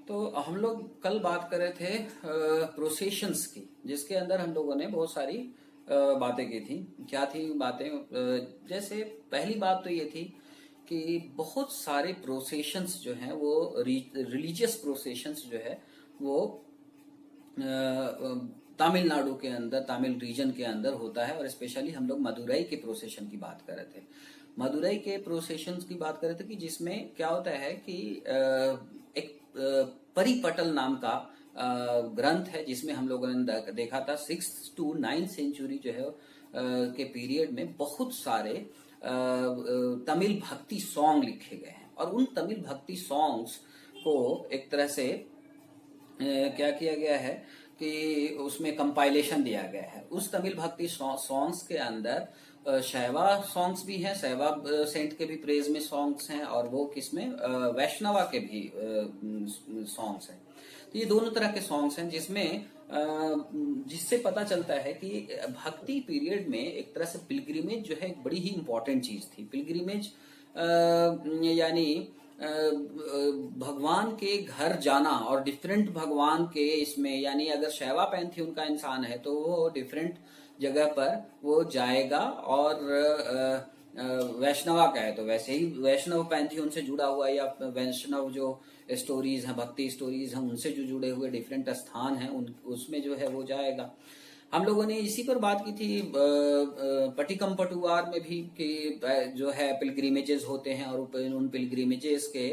तो हम लोग कल बात कर रहे थे प्रोसेशंस की, जिसके अंदर हम लोगों ने बहुत सारी बातें की थी। क्या थी बातें? जैसे पहली बात तो ये थी कि बहुत सारे प्रोसेशंस जो हैं वो रिलीजियस प्रोसेशंस जो है वो तमिलनाडु के अंदर, तमिल रीजन के अंदर होता है। और स्पेशली हम लोग मदुरई के प्रोसेशन की बात कर रहे थे। मदुरई के प्रोसेशन की बात कर रहे थे कि जिसमें क्या होता है कि एक परिपटल नाम का ग्रंथ है, जिसमें हम लोगों ने देखा था 6th to 9th सेंचुरी जो है के पीरियड में बहुत सारे तमिल भक्ति सॉन्ग लिखे गए हैं। और उन तमिल भक्ति सॉन्ग्स को एक तरह से क्या किया गया है कि उसमें कंपाइलेशन दिया गया है। उस तमिल भक्ति सॉन्ग्स के अंदर शैवा सॉन्ग्स भी हैं, शैवा सेंट के भी प्रेज में सॉन्ग्स हैं, और वो किसमें वैष्णवा के भी सॉन्ग्स हैं। तो ये दोनों तरह के सॉन्ग्स हैं जिसमें जिससे पता चलता है कि भक्ति पीरियड में एक तरह से पिलग्रिमेज जो है एक बड़ी ही इंपॉर्टेंट चीज थी। पिलग्रिमेज यानी भगवान के घर जाना, और डिफरेंट भगवान के इसमें, यानी अगर शैवा पैंथियन का इंसान है तो वो डिफरेंट जगह पर वो जाएगा, और वैष्णवा का है तो वैसे ही वैष्णव पैंथियन से जुड़ा हुआ, या वैष्णव जो स्टोरीज हैं, भक्ति स्टोरीज हैं, उनसे जो जुड़े हुए डिफरेंट स्थान हैं उसमें जो है वो जाएगा। हम लोगों ने इसी पर बात की थी पटिकम पटुआर में भी कि जो है पिलग्रिमेजेस होते हैं, और उन पिलग्रिमेजेस के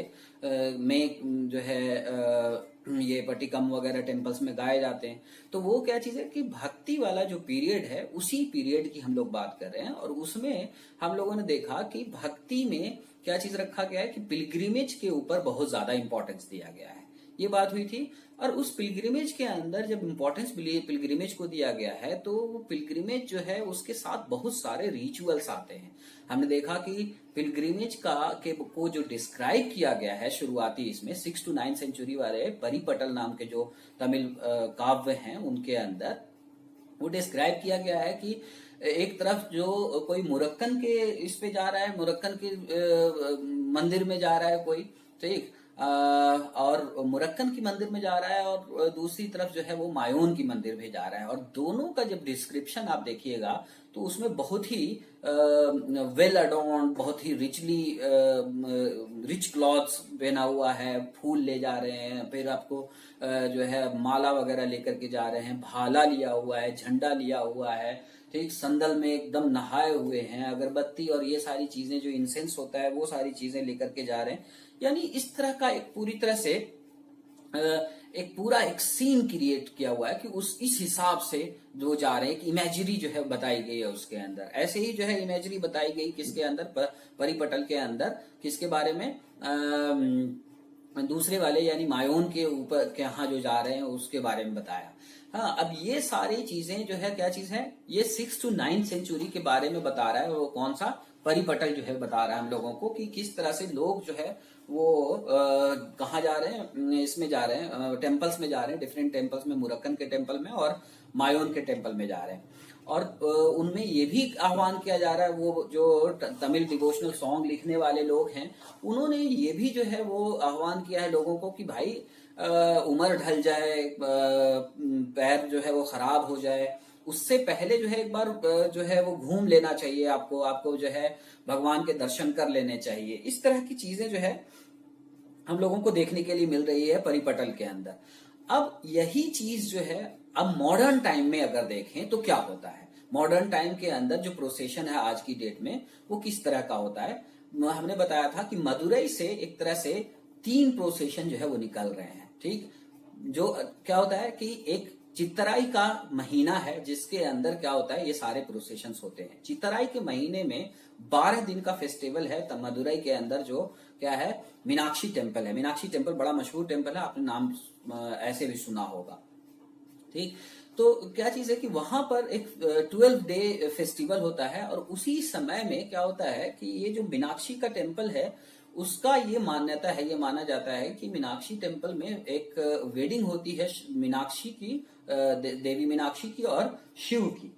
में जो है ये पटिकम वगैरह टेम्पल्स में गाए जाते हैं। तो वो क्या चीज है कि भक्ति वाला जो पीरियड है उसी पीरियड की हम लोग बात कर रहे हैं। और उसमें हम लोगों ने देखा कि भक्ति में क्या चीज रखा गया है कि पिलग्रिमेज के ऊपर बहुत ज्यादा इंपॉर्टेंस दिया गया है। ये बात हुई थी। और उस पिलग्रिमेज के अंदर जब इंपॉर्टेंस पिलग्रिमेज को दिया गया है, तो वो पिलग्रिमेज जो है उसके साथ बहुत सारे रिचुअल्स आते हैं। हमने देखा कि पिलग्रिमेज को जो डिस्क्राइब किया गया है शुरुआती इसमें 6th to 9th सेंचुरी वाले परिपटल नाम के जो तमिल काव्य हैं उनके अंदर वो डिस्क्राइब किया गया है कि एक तरफ जो कोई मुरक्कन के इस पे जा रहा है, मुरक्कन के मंदिर में जा रहा है कोई, ठीक, और मुरक्कन की मंदिर में जा रहा है, और दूसरी तरफ जो है वो मायोन की मंदिर में जा रहा है। और दोनों का जब डिस्क्रिप्शन आप देखिएगा तो उसमें बहुत ही वेल अडोर्न्ड, बहुत ही रिच क्लॉथ्स पहना हुआ है, फूल ले जा रहे हैं, फिर आपको जो है माला वगैरह लेकर के जा रहे हैं, भाला लिया हुआ है, झंडा लिया हुआ है, ठीक, संदल में एकदम नहाए हुए हैं, अगरबत्ती और ये सारी चीजें जो इंसेंस होता है वो सारी चीजें लेकर के जा रहे हैं। यानी इस तरह का एक पूरी तरह से एक पूरा एक सीन क्रिएट किया हुआ है कि इस हिसाब से जो जा रहे हैं, इमेजरी जो है बताई गई है उसके अंदर। ऐसे ही जो है इमेजरी बताई गई किसके अंदर, परिपटल के अंदर, किसके बारे में, दूसरे वाले यानी मायोन के ऊपर के यहाँ जो जा रहे हैं उसके बारे में बताया। हाँ, अब ये सारी चीजें जो है क्या चीज है, ये 6th to 9th सेंचुरी के बारे में बता रहा है। वो कौन सा परिपटल जो है बता रहा है हम लोगों को कि किस तरह से लोग जो है वो कहाँ जा रहे हैं, इसमें जा रहे हैं, टेम्पल्स में जा रहे हैं, डिफरेंट टेम्पल्स में, मुरक्कन के टेम्पल में और मायोन के टेम्पल में जा रहे हैं। और उनमें ये भी आह्वान किया जा रहा है, वो जो तमिल डिवोशनल सॉन्ग लिखने वाले लोग हैं उन्होंने ये भी जो है वो आह्वान किया है लोगों को कि भाई उम्र ढल जाए, पैर जो है वो खराब हो जाए, उससे पहले जो है एक बार जो है वो घूम लेना चाहिए, आपको जो है भगवान के दर्शन कर लेने चाहिए। इस तरह की चीजें जो है हम लोगों को देखने के लिए मिल रही है परिपटल के अंदर। अब यही चीज जो है अब मॉडर्न टाइम में अगर देखें तो क्या होता है, मॉडर्न टाइम के अंदर जो प्रोसेशन है आज की डेट में वो किस तरह का होता है। हमने बताया था कि मदुरई से एक तरह से 3 प्रोसेशन जो है वो निकल रहे हैं, ठीक। जो क्या होता है कि एक चित्तराई का महीना है जिसके अंदर क्या होता है ये सारे प्रोसेशंस होते हैं। चित्तराई के महीने में 12 दिन का फेस्टिवल है मदुरई के अंदर, जो क्या है मीनाक्षी टेम्पल है। मीनाक्षी टेम्पल बड़ा मशहूर टेम्पल है, आपने नाम ऐसे भी सुना होगा, ठीक। तो क्या चीज है कि वहां पर एक 12 डे फेस्टिवल होता है, और उसी समय में क्या होता है कि ये जो मीनाक्षी का टेम्पल है उसका ये मान्यता है, ये माना जाता है कि मीनाक्षी टेम्पल में एक वेडिंग होती है मीनाक्षी की, देवी मीनाक्षी की और शिव की।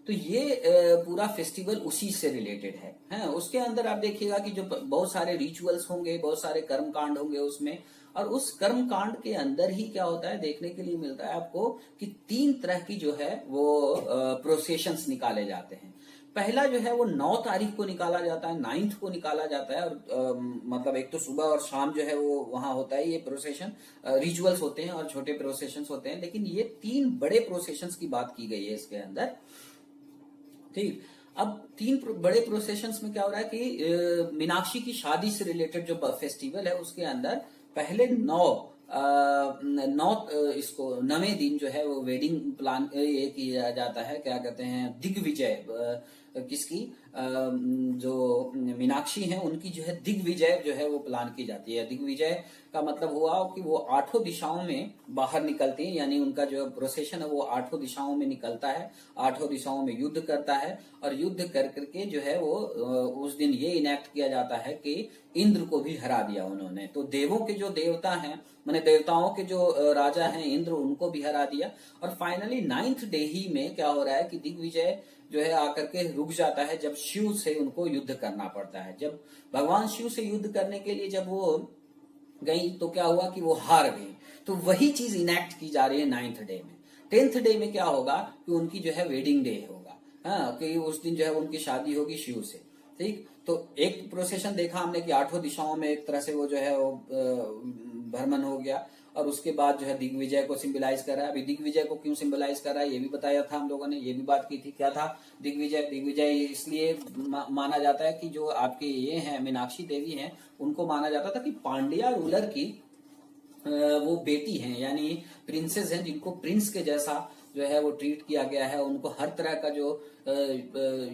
तो ये पूरा फेस्टिवल उसी से रिलेटेड है। उसके अंदर आप देखिएगा कि जो बहुत सारे रिचुअल्स होंगे, बहुत सारे कर्म कांड होंगे उसमें, और उस कर्म कांड के अंदर ही क्या होता है देखने के लिए मिलता है आपको कि 3 तरह की जो है वो प्रोसेशंस निकाले जाते हैं। पहला जो है वो 9 तारीख को निकाला जाता है, 9th को निकाला जाता है, और मतलब एक तो सुबह और शाम जो है वो वहां होता है ये प्रोसेशन, रिचुअल्स होते हैं और छोटे प्रोसेशंस होते हैं, लेकिन ये 3 बड़े प्रोसेशंस की बात की गई है इसके अंदर। ठीक, अब 3 बड़े प्रोसेशंस में क्या हो रहा है कि मीनाक्षी की शादी से रिलेटेड जो फेस्टिवल है उसके अंदर पहले 9 इसको 9वें दिन जो है वो वेडिंग प्लान ये किया जाता है, क्या कहते हैं, दिग्विजय किसकी, जो मीनाक्षी हैं उनकी जो है दिग्विजय जो है वो प्लान की जाती है। दिग्विजय का मतलब हुआ कि वो 8 दिशाओं में बाहर निकलती हैं, यानी उनका जो प्रोसेशन है वो 8 दिशाओं में निकलता है, 8 दिशाओं में युद्ध करता है, और युद्ध कर करके जो है वो उस दिन ये इनेक्ट किया जाता है कि इंद्र को भी हरा दिया उन्होंने। तो देवों के जो देवता हैं, माने देवताओं के जो राजा हैं इंद्र, उनको भी हरा दिया। और फाइनली 9th डे ही में क्या हो रहा है कि दिग्विजय जो है आकर के रुक जाता है जब शिव से उनको युद्ध करना पड़ता है। जब भगवान शिव से युद्ध करने के लिए जब वो गई तो क्या हुआ कि वो हार गई। तो वही चीज इनेक्ट की जा रही है 9th डे में। 10th डे में क्या होगा कि उनकी जो है वेडिंग डे होगा, हाँ, कि उस दिन जो है उनकी शादी होगी शिव से। ठीक, तो एक प्रोसेशन देखा हमने कि 8 दिशाओं में एक तरह से वो जो है वो भ्रमण हो गया, और उसके बाद जो है दिग्विजय को सिंबलाइज कर रहा है। अभी दिग्विजय को क्यों सिंबलाइज कर रहा है ये भी बताया था हम लोगों ने, ये भी बात की थी। क्या था दिग्विजय? दिग्विजय इसलिए माना जाता है कि जो आपके ये हैं मीनाक्षी देवी हैं, उनको माना जाता था कि पांड्या रूलर की वो बेटी हैं, यानी प्रिंसेस हैं, जिनको प्रिंस के जैसा जो है वो ट्रीट किया गया है। उनको हर तरह का जो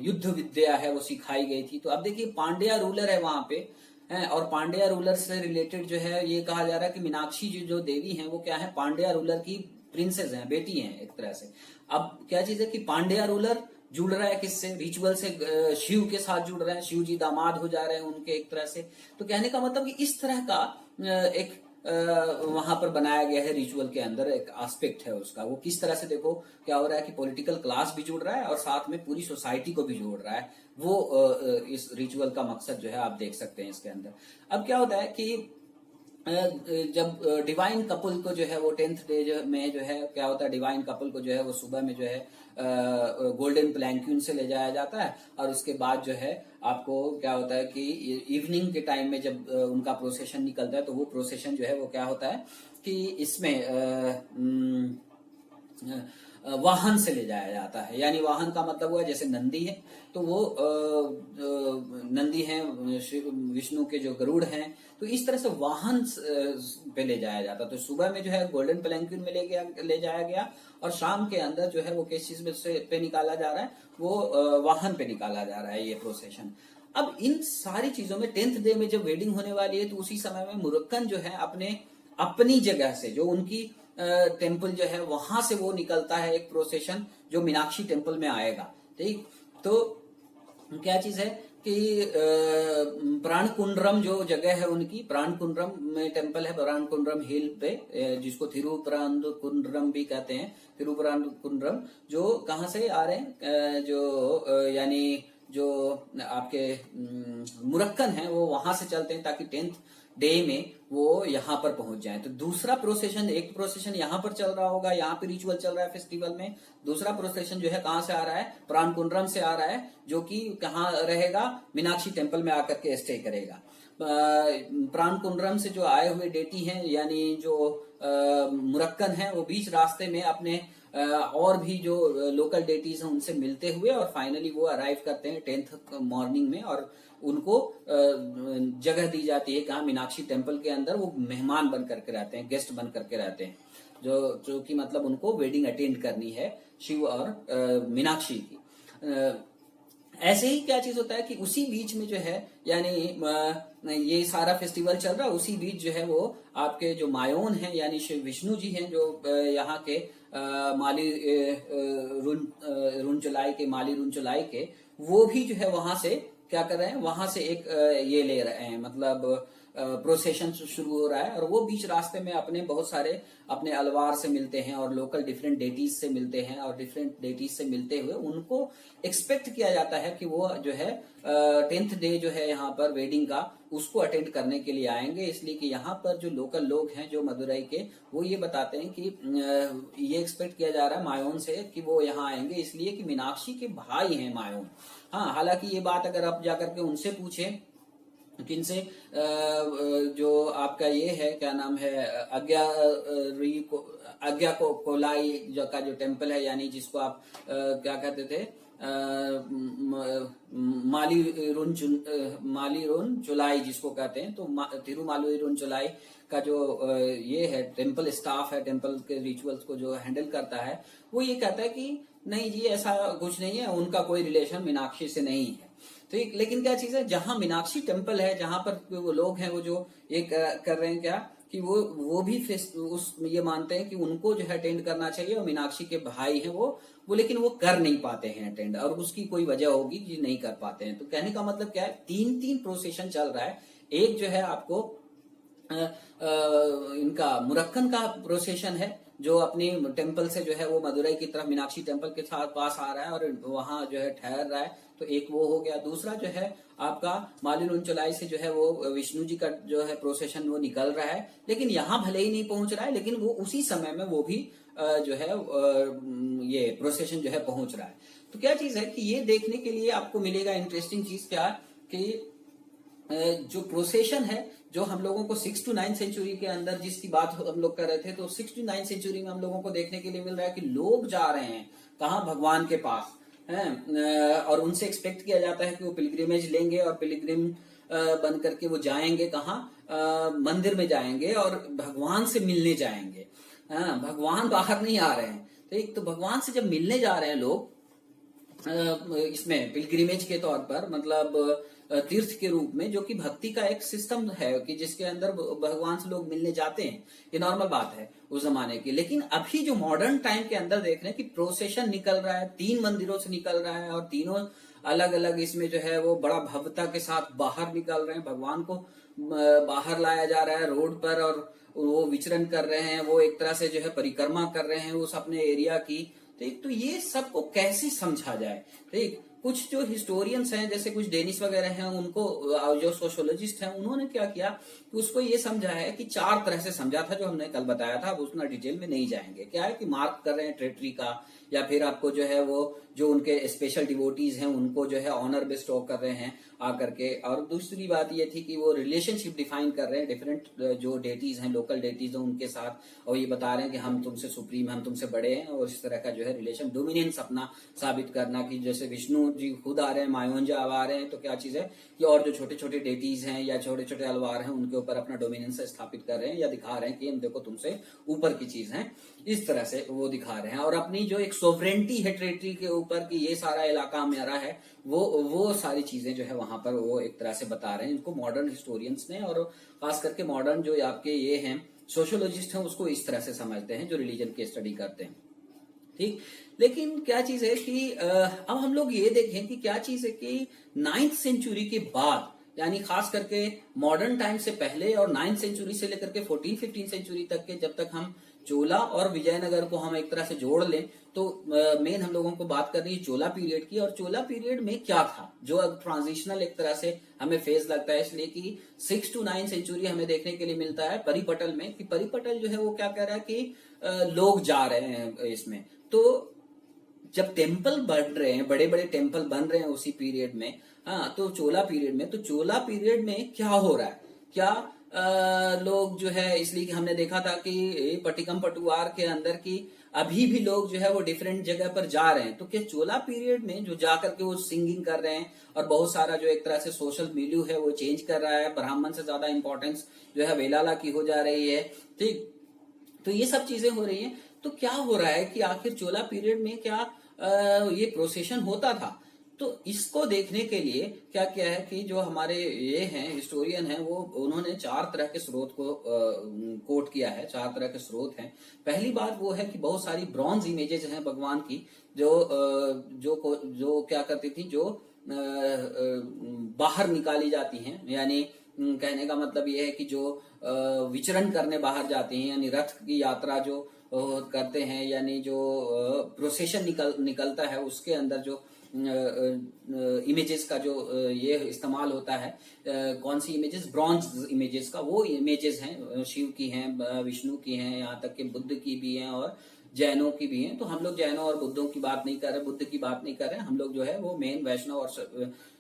युद्ध विद्या है वो सिखाई गई थी। तो अब देखिए पांड्या रूलर है वहां पे, और पांड्या रूलर से रिलेटेड जो है ये कहा जा रहा है कि मीनाक्षी जो देवी हैं वो क्या है, पांड्या रूलर की प्रिंसेस हैं, बेटी हैं एक तरह से। अब क्या चीज है कि पांड्या रूलर जुड़ रहा है किससे? रिचुअल से, शिव के साथ जुड़ रहे हैं, शिव जी दामाद हो जा रहे हैं उनके एक तरह से। तो कहने का मतलब कि इस तरह का एक वहां पर बनाया गया है रिचुअल के अंदर, एक एस्पेक्ट है उसका। वो किस तरह से देखो क्या हो रहा है कि पॉलिटिकल क्लास भी जुड़ रहा है और साथ में पूरी सोसाइटी को भी जोड़ रहा है। वो इस रिचुअल का मकसद जो है आप देख सकते हैं इसके अंदर। अब क्या होता है कि जब डिवाइन कपल को जो है वो 10th डे में जो है क्या होता है, डिवाइन कपल को जो है वो सुबह में जो है गोल्डन प्लैंक्यून से ले जाया जाता है, और उसके बाद जो है आपको क्या होता है कि इवनिंग के टाइम में जब उनका प्रोसेशन निकलता है, तो वो प्रोसेशन जो है वो क्या होता है कि इसमें वाहन से ले जाया जाता है। यानी वाहन का मतलब हुआ जैसे नंदी है, तो वो नंदी हैं, विष्णु के जो गरुड़ हैं, तो इस तरह से वाहन पे ले जाया जाता। तो सुबह में जो है गोल्डन प्लैंक्यून में ले जाया गया, और शाम के अंदर जो है वो किस चीज में से पे निकाला जा रहा है, वो वाहन पे निकाला जा रहा है ये प्रोसेशन। अब इन सारी चीजों में 10th डे में जब वेडिंग होने वाली है, तो उसी समय में मुरक्कन जो है अपनी जगह से, जो उनकी टेम्पल जो है वहां से वो निकलता है एक प्रोसेशन जो मीनाक्षी टेम्पल में आएगा। ठीक, तो क्या चीज है कि प्राणकुंड्रम जो जगह है उनकी, प्राणकुंड्रम में टेम्पल है, प्राणकुंड्रम हिल पे, जिसको थिरुपरांकुंड्रम भी कहते हैं। थिरुपरांकुंड्रम जो कहाँ से आ रहे हैं, जो यानी जो आपके मुरक्कन है वो वहां से चलते हैं, ताकि 10th डे में वो यहाँ पर पहुंच जाए। तो दूसरा प्रोसेशन, एक प्रोसेशन यहाँ पर चल रहा होगा, यहाँ पे रिचुअल चल रहा है फेस्टिवल में। दूसरा प्रोसेशन जो है कहाँ से आ रहा है, प्राणकुंड्रम से आ रहा है, जो कि कहाँ रहेगा, मीनाक्षी टेम्पल में आकर के स्टे करेगा। प्राणकुंड्रम से जो आए हुए डेटी हैं, यानी जो मुरक्कन है, वो बीच रास्ते में अपने और भी जो लोकल डेटीज हैं उनसे मिलते हुए, और फाइनली वो अराइव करते हैं 10th मॉर्निंग में, और उनको जगह दी जाती है कहाँ, मीनाक्षी टेम्पल के अंदर। वो मेहमान बन करके रहते हैं, गेस्ट बन करके रहते हैं, जो कि मतलब उनको वेडिंग अटेंड करनी है शिव और मीनाक्षी की। ऐसे ही क्या चीज होता है कि उसी बीच में जो है, यानी ये सारा फेस्टिवल चल रहा है, उसी बीच जो है वो आपके जो मायोन हैं, यानी शिव विष्णु जी हैं, जो यहाँ के माली रुनचुलाई के, माली रुनचुलाई के, वो भी जो है वहां से क्या कर रहे हैं, वहां से एक ये ले रहे हैं, मतलब प्रोसेशन शुरू हो रहा है, और वो बीच रास्ते में अपने बहुत सारे अपने अलवार से मिलते हैं और लोकल डिफरेंट डेटीज से मिलते हैं, और डिफरेंट डेटीज से मिलते हुए उनको एक्सपेक्ट किया जाता है कि वो जो है 10th डे जो है यहाँ पर वेडिंग का उसको अटेंड करने के लिए आएंगे। इसलिए कि यहाँ पर जो लोकल लोग हैं जो मदुरई के, वो ये बताते हैं कि ये एक्सपेक्ट किया जा रहा है मायोन से कि वो यहाँ आएंगे, इसलिए कि मीनाक्षी के भाई हैं मायोन। हाँ, हालांकि ये बात अगर आप जाकर के उनसे पूछें, किनसे, जो आपका ये है क्या नाम है, आज्ञा को कोलाई जो का जो टेम्पल है, यानी जिसको आप क्या कहते थे, मालीरुन चुलाई जिसको कहते हैं, तो तिरुमालुरुन चुलाई का जो ये है टेम्पल स्टाफ है, टेम्पल के रिचुअल्स को जो हैंडल करता है, वो ये कहता है कि नहीं जी ऐसा कुछ नहीं है, उनका कोई रिलेशन मीनाक्षी से नहीं है। तो लेकिन क्या चीज है, जहां मीनाक्षी टेम्पल है, जहां पर वो लोग हैं वो जो ये कर रहे हैं क्या कि वो भी उस ये मानते हैं कि उनको जो है अटेंड करना चाहिए, और मीनाक्षी के भाई हैं वो लेकिन वो कर नहीं पाते हैं अटेंड, और उसकी कोई वजह होगी कि नहीं कर पाते हैं। तो कहने का मतलब क्या है, 3 प्रोसेशन चल रहा है। एक जो है आपको इनका मुरक्कन का प्रोसेशन है, जो अपनी टेम्पल से जो है वो मदुरई की तरफ मीनाक्षी टेम्पल के साथ पास आ रहा है और वहां जो है ठहर रहा है, तो एक वो हो गया। दूसरा जो है आपका मालिनुनचलाई से जो है वो विष्णु जी का जो है प्रोसेशन वो निकल रहा है, लेकिन यहाँ भले ही नहीं पहुंच रहा है, लेकिन वो उसी समय में वो भी जो है ये प्रोसेशन जो है पहुंच रहा है। तो क्या चीज है कि ये देखने के लिए आपको मिलेगा इंटरेस्टिंग चीज क्या कि जो प्रोसेशन है, जो हम लोगों को 6 to 9 सेंचुरी के अंदर जिसकी बात हम लोग कर रहे थे, तो 6 to 9 सेंचुरी में हम लोगों को देखने के लिए मिल रहा है कि लोग जा रहे हैं कहाँ, भगवान के पास हैं, और उनसे एक्सपेक्ट किया जाता है कि वो पिलग्रिमेज लेंगे और पिलग्रिम बन करके वो जाएंगे कहाँ, मंदिर में जाएंगे और भगवान से मिलने जाएंगे। भगवान बाहर नहीं आ रहे हैं। तो एक तो भगवान से जब मिलने जा रहे हैं लोग इसमें पिलग्रिमेज के तौर पर, मतलब तीर्थ के रूप में, जो कि भक्ति का एक सिस्टम है कि जिसके अंदर भगवान से लोग मिलने जाते हैं, ये नॉर्मल बात है उस जमाने की। लेकिन अभी जो मॉडर्न टाइम के अंदर देख रहे हैं कि प्रोसेशन निकल रहा है, 3 मंदिरों से निकल रहा है, और तीनों अलग अलग इसमें जो है वो बड़ा भव्यता के साथ बाहर निकल रहे हैं, भगवान को बाहर लाया जा रहा है रोड पर, और वो विचरण कर रहे हैं, वो एक तरह से जो है परिक्रमा कर रहे हैं उस अपने एरिया की। तो ये सबको कैसे समझा जाए, ठीक। कुछ जो हिस्टोरियंस हैं, जैसे कुछ डेनिस वगैरह हैं, उनको जो सोशियोलॉजिस्ट हैं, उन्होंने क्या किया कि उसको ये समझा है कि 4 तरह से समझा था, जो हमने कल बताया था, अब उतना डिटेल में नहीं जाएंगे। क्या है कि मार्क कर रहे हैं टेरिटरी का, या फिर आपको जो है वो जो उनके स्पेशल डिवोटीज हैं उनको जो है ऑनर बेस्टो कर रहे हैं आकर के। और दूसरी बात ये थी कि वो रिलेशनशिप डिफाइन कर रहे हैं डिफरेंट जो डेटीज हैं, लोकल डेटीज हैं उनके साथ, और ये बता रहे हैं कि हम तुमसे सुप्रीम, हम तुमसे बड़े हैं, और इस तरह का जो है रिलेशन डोमिनेंस अपना साबित करना कि जैसे विष्णु जी खुद आ रहे हैं, मायोंजा आ रहे हैं, तो क्या चीज है कि और जो छोटे छोटे डेटीज हैं या छोटे छोटे अलवार हैं उनके ऊपर अपना डोमिनेंस स्थापित कर रहे हैं, या दिखा रहे हैं कि हम देखो तुमसे ऊपर की चीज है, इस तरह से वो दिखा रहे हैं। और अपनी जो एक सोवरेंटी है टेरिटरी के ऊपर कि ये सारा इलाका मेरा है, वो सारी चीजें जो है वहां पर वो एक तरह से बता रहे हैं। इनको मॉडर्न हिस्टोरियंस ने, और खास करके मॉडर्न जो आपके ये हैं सोशियोलॉजिस्ट हैं, उसको इस तरह से समझते हैं जो रिलीजन की स्टडी करते हैं, ठीक। लेकिन क्या चीज है कि अब हम लोग ये देखें कि क्या चीज है कि 9th सेंचुरी के बाद, यानी खास करके मॉडर्न टाइम से पहले और 9th सेंचुरी से लेकर के 14-15 सेंचुरी तक के, जब तक हम चोला और विजयनगर को हम एक तरह से जोड़ लें, तो मेन हम लोगों को बात करनी है चोला पीरियड की। और चोला पीरियड में क्या था, जो अब ट्रांजिशनल एक तरह से हमें फेज लगता है, इसलिए कि 6 to 9 सेंचुरी हमें देखने के लिए मिलता है परिपटल में, कि परिपटल जो है वो क्या कह रहा है कि लोग जा रहे हैं इसमें। तो जब टेम्पल बन रहे हैं, बड़े बड़े टेम्पल बन रहे हैं उसी पीरियड में, हाँ, तो चोला पीरियड में, तो चोला पीरियड में क्या हो रहा है, क्या लोग जो है, इसलिए कि हमने देखा था कि पट्टिकम पटुआर के अंदर की अभी भी लोग जो है वो डिफरेंट जगह पर जा रहे हैं। तो क्या चोला पीरियड में जो जाकर के वो सिंगिंग कर रहे हैं, और बहुत सारा जो एक तरह से सोशल मिल्यू है वो चेंज कर रहा है, ब्राह्मण से ज्यादा इंपॉर्टेंस जो है वेलाला की हो जा रही है, ठीक। तो ये सब चीजें हो रही हैं। तो क्या हो रहा है कि आखिर चोला पीरियड में क्या ये प्रोसेशन होता था। तो इसको देखने के लिए क्या क्या है कि जो हमारे ये हैं हिस्टोरियन हैं, वो उन्होंने 4 तरह के स्रोत को कोट किया है। 4 तरह के स्रोत हैं। पहली बात वो है कि बहुत सारी ब्रॉन्ज इमेजेस हैं भगवान की, जो क्या करती थी, जो बाहर निकाली जाती हैं, यानी कहने का मतलब ये है कि जो विचरण करने बाहर जाते हैं, यानी रथ की यात्रा जो करते हैं, यानी जो प्रोसेशन निकलता है, उसके अंदर जो इमेजेस का जो ये इस्तेमाल होता है, कौन सी इमेजेस, ब्रॉन्ज इमेजेस का, वो इमेजेस हैं शिव की हैं, विष्णु की हैं, यहाँ तक कि बुद्ध की भी हैं और जैनों की भी हैं। तो हम लोग जैनों और बुद्धों की बात नहीं कर रहे, बुद्ध की बात नहीं कर रहे, हम लोग जो है वो मेन वैष्णव और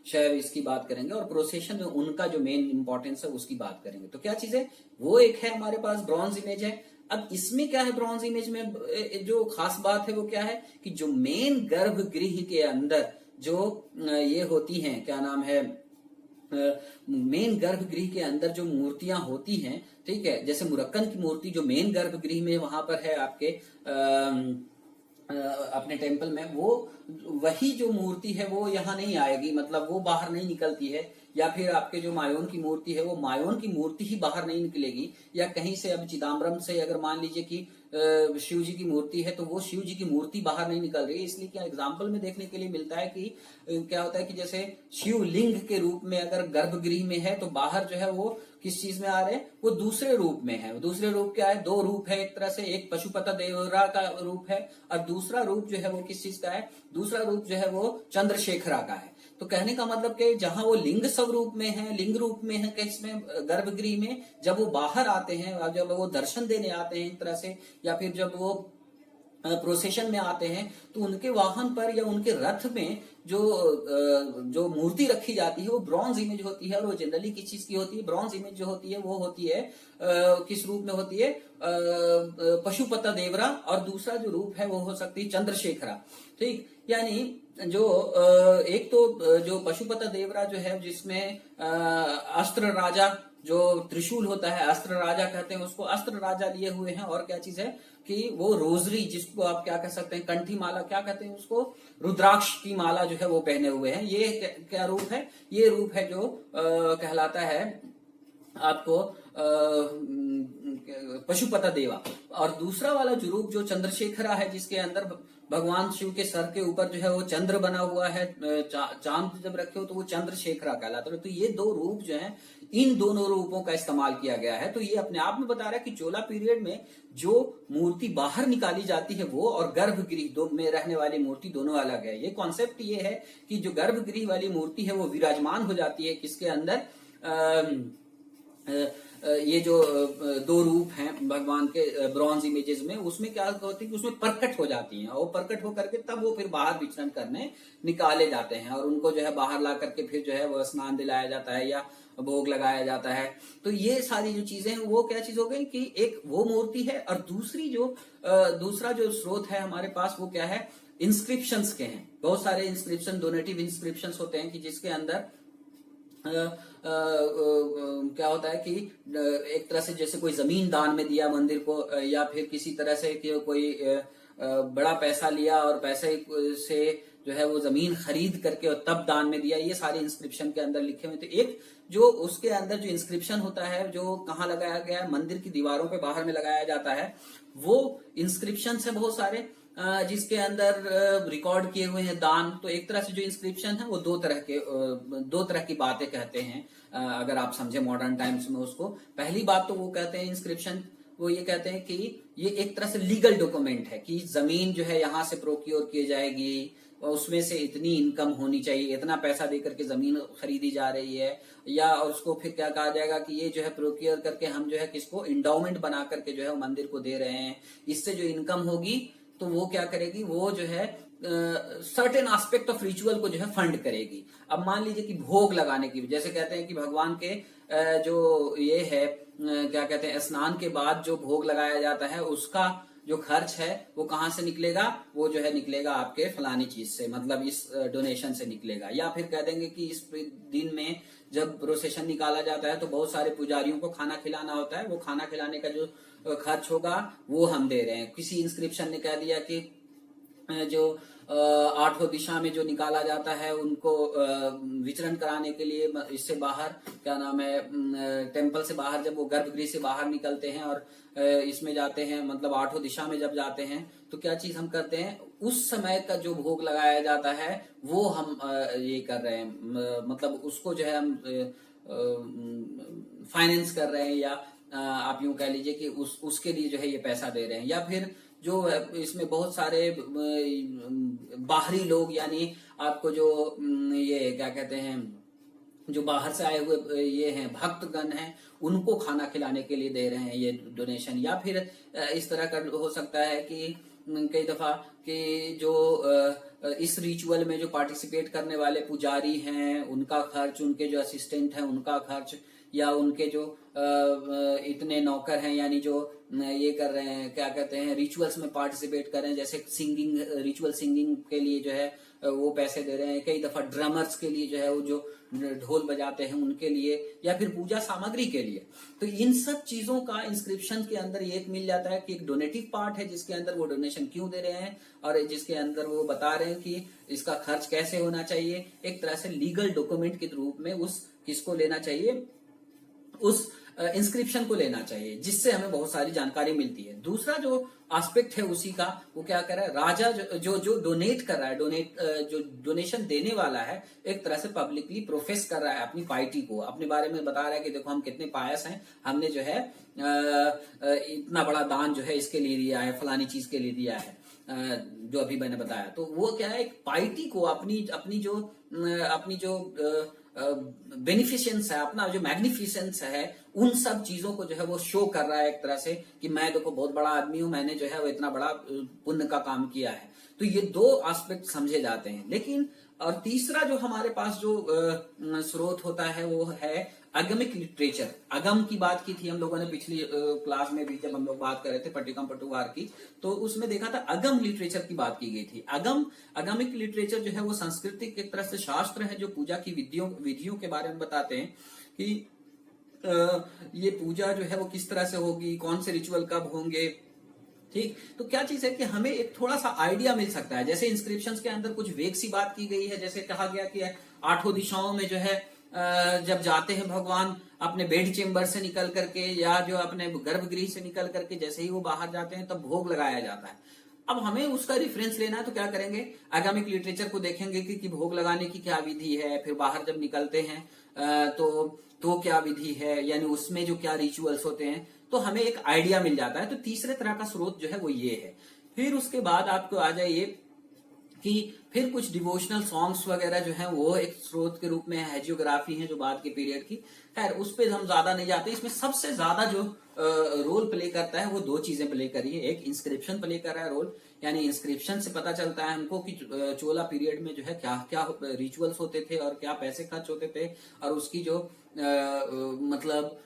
शैव इसकी बात करेंगे, और प्रोसेशन में उनका जो मेन इंपॉर्टेंस है उसकी बात करेंगे। तो क्या चीज है, वो एक है हमारे पास ब्रॉन्ज इमेज है। अब इसमें क्या है, ब्रॉन्ज इमेज में जो खास बात है वो क्या है कि जो मेन गर्भगृह के अंदर जो ये होती हैं, क्या नाम है, मेन गर्भगृह के अंदर जो मूर्तियां होती हैं, ठीक है, जैसे मुरक्कन की मूर्ति जो मेन गर्भगृह में वहां पर है आपके अपने टेम्पल में, वो वही जो मूर्ति है वो यहाँ नहीं आएगी, मतलब वो बाहर नहीं निकलती है। या फिर आपके जो मायोन की मूर्ति है, वो मायोन की मूर्ति ही बाहर नहीं निकलेगी। या कहीं से अब चिदम्बरम से अगर मान लीजिए कि शिव जी की मूर्ति है, तो वो शिव जी की मूर्ति बाहर नहीं निकल रही है। इसलिए क्या एग्जाम्पल में देखने के लिए मिलता है कि क्या होता है कि जैसे शिवलिंग के रूप में अगर गर्भगृह में है, तो बाहर जो है वो किस चीज में आ रहे हैं, वो दूसरे रूप में है। दूसरे रूप क्या है, दो रूप है एक तरह से, एक पशुपता देवरा का रूप है और दूसरा रूप जो है वो किस चीज का है, दूसरा रूप जो है वो चंद्रशेखरा का है। तो कहने का मतलब कि जहां वो लिंग स्वरूप में है, लिंग रूप में है, किसमें, गर्भगृह में, जब वो बाहर आते हैं और जब वो दर्शन देने आते हैं एक तरह से, या फिर जब वो प्रोसेशन में आते हैं, तो उनके वाहन पर या उनके रथ में जो मूर्ति रखी जाती है वो ब्रॉन्ज इमेज होती है। और वो जनरली किस चीज की होती है, ब्रॉन्ज इमेज जो होती है वो होती है किस रूप में होती है, पशुपता देवरा, और दूसरा जो रूप है वो हो सकती है चंद्रशेखरा। ठीक, यानी जो एक तो जो पशुपता देवरा जो है, जिसमें अस्त्र राजा जो त्रिशूल होता है, अस्त्र राजा कहते हैं उसको, अस्त्र राजा लिए हुए हैं। और क्या चीज है कि वो रोजरी, जिसको आप क्या कह सकते हैं, कंठी माला क्या कहते हैं उसको, रुद्राक्ष की माला जो है वो पहने हुए हैं। ये क्या रूप है, ये रूप है जो कहलाता है आपको पशुपता देवा। और दूसरा वाला जो रूप जो चंद्रशेखरा है, जिसके अंदर भगवान शिव के सर के ऊपर जो है वो चंद्र बना हुआ है, चांद जब रखे हो तो वो चंद्रशेखरा कहलाता है। तो ये दो रूप जो हैं, इन दोनों रूपों का इस्तेमाल किया गया है। तो ये अपने आप में बता रहा है कि चोला पीरियड में जो मूर्ति बाहर निकाली जाती है वो, और गर्भगृह में रहने वाली मूर्ति दोनों अलग है। ये कॉन्सेप्ट ये है कि जो गर्भगृह वाली मूर्ति है वो विराजमान हो जाती है किसके अंदर, ये जो दो रूप हैं भगवान के ब्रॉन्ज इमेजेस में, उसमें क्या होती है कि उसमें प्रकट हो जाती हैं, और प्रकट होकर के तब वो फिर बाहर विचरण करने निकाले जाते हैं, और उनको जो है बाहर ला करके फिर जो है वो स्नान दिलाया जाता है या भोग लगाया जाता है। तो ये सारी जो चीजें हैं वो क्या चीज हो गई कि एक वो मूर्ति है, और दूसरा जो स्रोत है हमारे पास वो क्या है, इंस्क्रिप्शंस के हैं। बहुत सारे इंस्क्रिप्शन, डोनेटिव इंस्क्रिप्शंस होते हैं कि जिसके अंदर क्या होता है कि एक तरह से जैसे कोई जमीन दान में दिया मंदिर को, या फिर किसी तरह से कि कोई बड़ा पैसा लिया और पैसे से जो है वो जमीन खरीद करके और तब दान में दिया, ये सारे इंस्क्रिप्शन के अंदर लिखे हुए थे। एक जो उसके अंदर जो इंस्क्रिप्शन होता है, जो कहाँ लगाया गया है, मंदिर की दीवारों पे बाहर में लगाया जाता है, वो इंस्क्रिप्शन है बहुत सारे, जिसके अंदर रिकॉर्ड किए हुए हैं दान। तो एक तरह से जो इंस्क्रिप्शन है वो दो तरह की बातें कहते हैं, अगर आप समझे मॉडर्न टाइम्स में उसको। पहली बात तो वो कहते हैं इंस्क्रिप्शन, वो ये कहते हैं कि ये एक तरह से लीगल डॉक्यूमेंट है कि जमीन जो है यहाँ से प्रोक्योर की जाएगी, और उसमें से इतनी इनकम होनी चाहिए, इतना पैसा देकर के जमीन खरीदी जा रही है, या और उसको फिर क्या कहा जाएगा कि ये जो है प्रोक्योर करके हम जो है किसको इंडाउमेंट बना करके जो है मंदिर को दे रहे हैं। इससे जो इनकम होगी तो वो क्या करेगी, वो जो है सर्टेन एस्पेक्ट ऑफ रिचुअल को जो है फंड करेगी। अब मान लीजिए कि भोग लगाने की, जैसे कहते हैं कि भगवान के जो ये है क्या कहते हैं, स्नान के बाद जो भोग लगाया जाता है उसका जो खर्च है वो कहाँ से निकलेगा, वो जो है निकलेगा आपके फलानी चीज से, मतलब इस डोनेशन से निकलेगा। या फिर कह देंगे कि इस दिन में जब प्रोसेशन निकाला जाता है तो बहुत सारे पुजारियों को खाना खिलाना होता है, वो खाना खिलाने का जो खर्च होगा वो हम दे रहे हैं। किसी इंस्क्रिप्शन ने कह दिया कि जो आठों दिशा में जो निकाला जाता है उनको विचरण कराने के लिए, इससे बाहर क्या नाम है, टेम्पल से बाहर जब वो गर्भगृह से बाहर निकलते हैं और इसमें जाते हैं, मतलब आठों दिशा में जब जाते हैं, तो क्या चीज हम करते हैं, उस समय का जो भोग लगाया जाता है वो हम ये कर रहे हैं, मतलब उसको जो है हम फाइनेंस कर रहे हैं, या आप यूं कह लीजिए कि उसके लिए जो है ये पैसा दे रहे हैं, या फिर जो इसमें बहुत सारे बाहरी लोग, यानी आपको जो ये क्या कहते हैं, जो बाहर से आए हुए ये हैं भक्तगण हैं, उनको खाना खिलाने के लिए दे रहे हैं ये डोनेशन। या फिर इस तरह का हो सकता है कि कई दफा कि जो इस रिचुअल में जो पार्टिसिपेट करने वाले पुजारी हैं उनका खर्च, उनके जो असिस्टेंट हैं उनका खर्च, या उनके जो इतने नौकर हैं, यानी जो ये कर रहे हैं, क्या कहते हैं, रिचुअल्स में पार्टिसिपेट कर रहे हैं, जैसे सिंगिंग, रिचुअल सिंगिंग के लिए जो है वो पैसे दे रहे हैं। कई दफा ड्रमर्स के लिए जो है वो जो ढोल बजाते हैं उनके लिए, या फिर पूजा सामग्री के लिए। तो इन सब चीजों का इंस्क्रिप्शन के अंदर ये एक मिल जाता है कि एक डोनेटिव पार्ट है जिसके अंदर वो डोनेशन क्यों दे रहे हैं, और जिसके अंदर वो बता रहे हैं कि इसका खर्च कैसे होना चाहिए। एक तरह से लीगल डॉक्यूमेंट के रूप में उस किसको लेना चाहिए, उस इंस्क्रिप्शन को लेना चाहिए, जिससे हमें बहुत सारी जानकारी मिलती है। दूसरा जो एस्पेक्ट है उसी का, वो क्या कर रहा है, राजा जो डोनेट कर रहा है, जो डोनेशन देने वाला है, एक तरह से पब्लिकली प्रोफेस कर रहा है अपनी पार्टी को, अपने बारे में बता रहा है कि देखो हम कितने पायस हैं, हमने जो है इतना बड़ा दान जो है इसके लिए दिया है, फलानी चीज के लिए दिया है, जो अभी मैंने बताया। तो वो क्या है, एक पार्टी को अपनी जो बेनिफिशियंस है, अपना जो मैग्निफिसेंस है, उन सब चीजों को जो है वो शो कर रहा है एक तरह से कि मैं देखो बहुत बड़ा आदमी हूं, मैंने जो है वो इतना बड़ा पुण्य का काम किया है। तो ये दो एस्पेक्ट समझे जाते हैं। लेकिन और तीसरा जो हमारे पास जो स्रोत होता है वो है अगमिक लिटरेचर। अगम की बात की थी हम लोगों ने पिछली क्लास में भी, जब हम लोग बात कर रहे थे पट्टिकम पटुवार की, तो उसमें देखा था अगम लिटरेचर की बात की गई थी। अगमिक लिटरेचर जो है वो सांस्कृतिक एक तरह से शास्त्र है जो पूजा की विधियों के बारे में बताते हैं कि ये पूजा जो है वो किस तरह से होगी, कौन से रिचुअल कब होंगे। ठीक, तो क्या चीज है कि हमें एक थोड़ा सा आइडिया मिल सकता है। जैसे इंस्क्रिप्शंस के अंदर कुछ वेग सी बात की गई है, जैसे कहा गया कि 8 दिशाओं में जो है जब जाते हैं भगवान अपने बेड चेम्बर से निकल करके, या जो अपने गर्भगृह से निकल करके जैसे ही वो बाहर जाते हैं तब भोग लगाया जाता है। अब हमें उसका रेफरेंस लेना है तो क्या करेंगे, आगामिक लिटरेचर को देखेंगे कि भोग लगाने की क्या विधि है, फिर बाहर जब निकलते हैं तो क्या विधि है, यानी उसमें जो क्या रिचुअल्स होते हैं, तो हमें एक आइडिया मिल जाता है। तो तीसरे तरह का स्रोत जो है वो ये है। फिर उसके बाद आपको आ जाइए कि फिर कुछ डिवोशनल सॉन्ग्स वगैरह जो है वो एक स्रोत के रूप में है, हैजियोग्राफी है जो बाद के पीरियड की। खैर उस पर हम ज्यादा नहीं जाते। इसमें सबसे ज्यादा जो रोल प्ले करता है वो दो चीजें प्ले करी है। एक इंस्क्रिप्शन प्ले कर रहा है रोल, यानी इंस्क्रिप्शन से पता चलता है हमको कि चोला पीरियड में जो है क्या क्या रिचुअल्स होते थे और क्या पैसे खर्च होते थे, और उसकी जो मतलब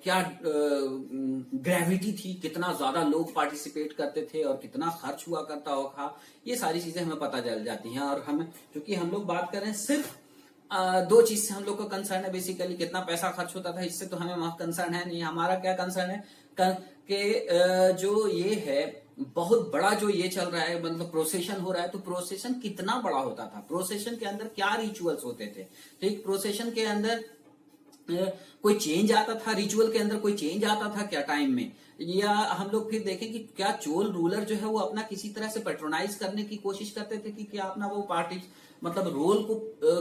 क्या ग्रेविटी थी, कितना ज्यादा लोग पार्टिसिपेट करते थे और कितना खर्च हुआ करता होगा, ये सारी चीजें हमें पता चल जाती हैं। और हम क्योंकि हम लोग बात कर रहे हैं सिर्फ दो चीज से हम लोग का कंसर्न है, बेसिकली कितना पैसा खर्च होता था, इससे तो हमें वहां कंसर्न है नहीं। हमारा क्या कंसर्न है कि जो ये है बहुत बड़ा जो ये चल रहा है, मतलब प्रोसेशन हो रहा है, तो प्रोसेशन कितना बड़ा होता था, प्रोसेशन के अंदर क्या रिचुअल्स होते थे। ठीक, प्रोसेशन के अंदर कोई चेंज आता था, रिचुअल के अंदर कोई चेंज आता था क्या टाइम में, या हम लोग फिर देखें कि क्या चोल रूलर जो है वो अपना किसी तरह से पेट्रोनाइज करने की कोशिश करते थे कि क्या अपना वो पार्टी मतलब रोल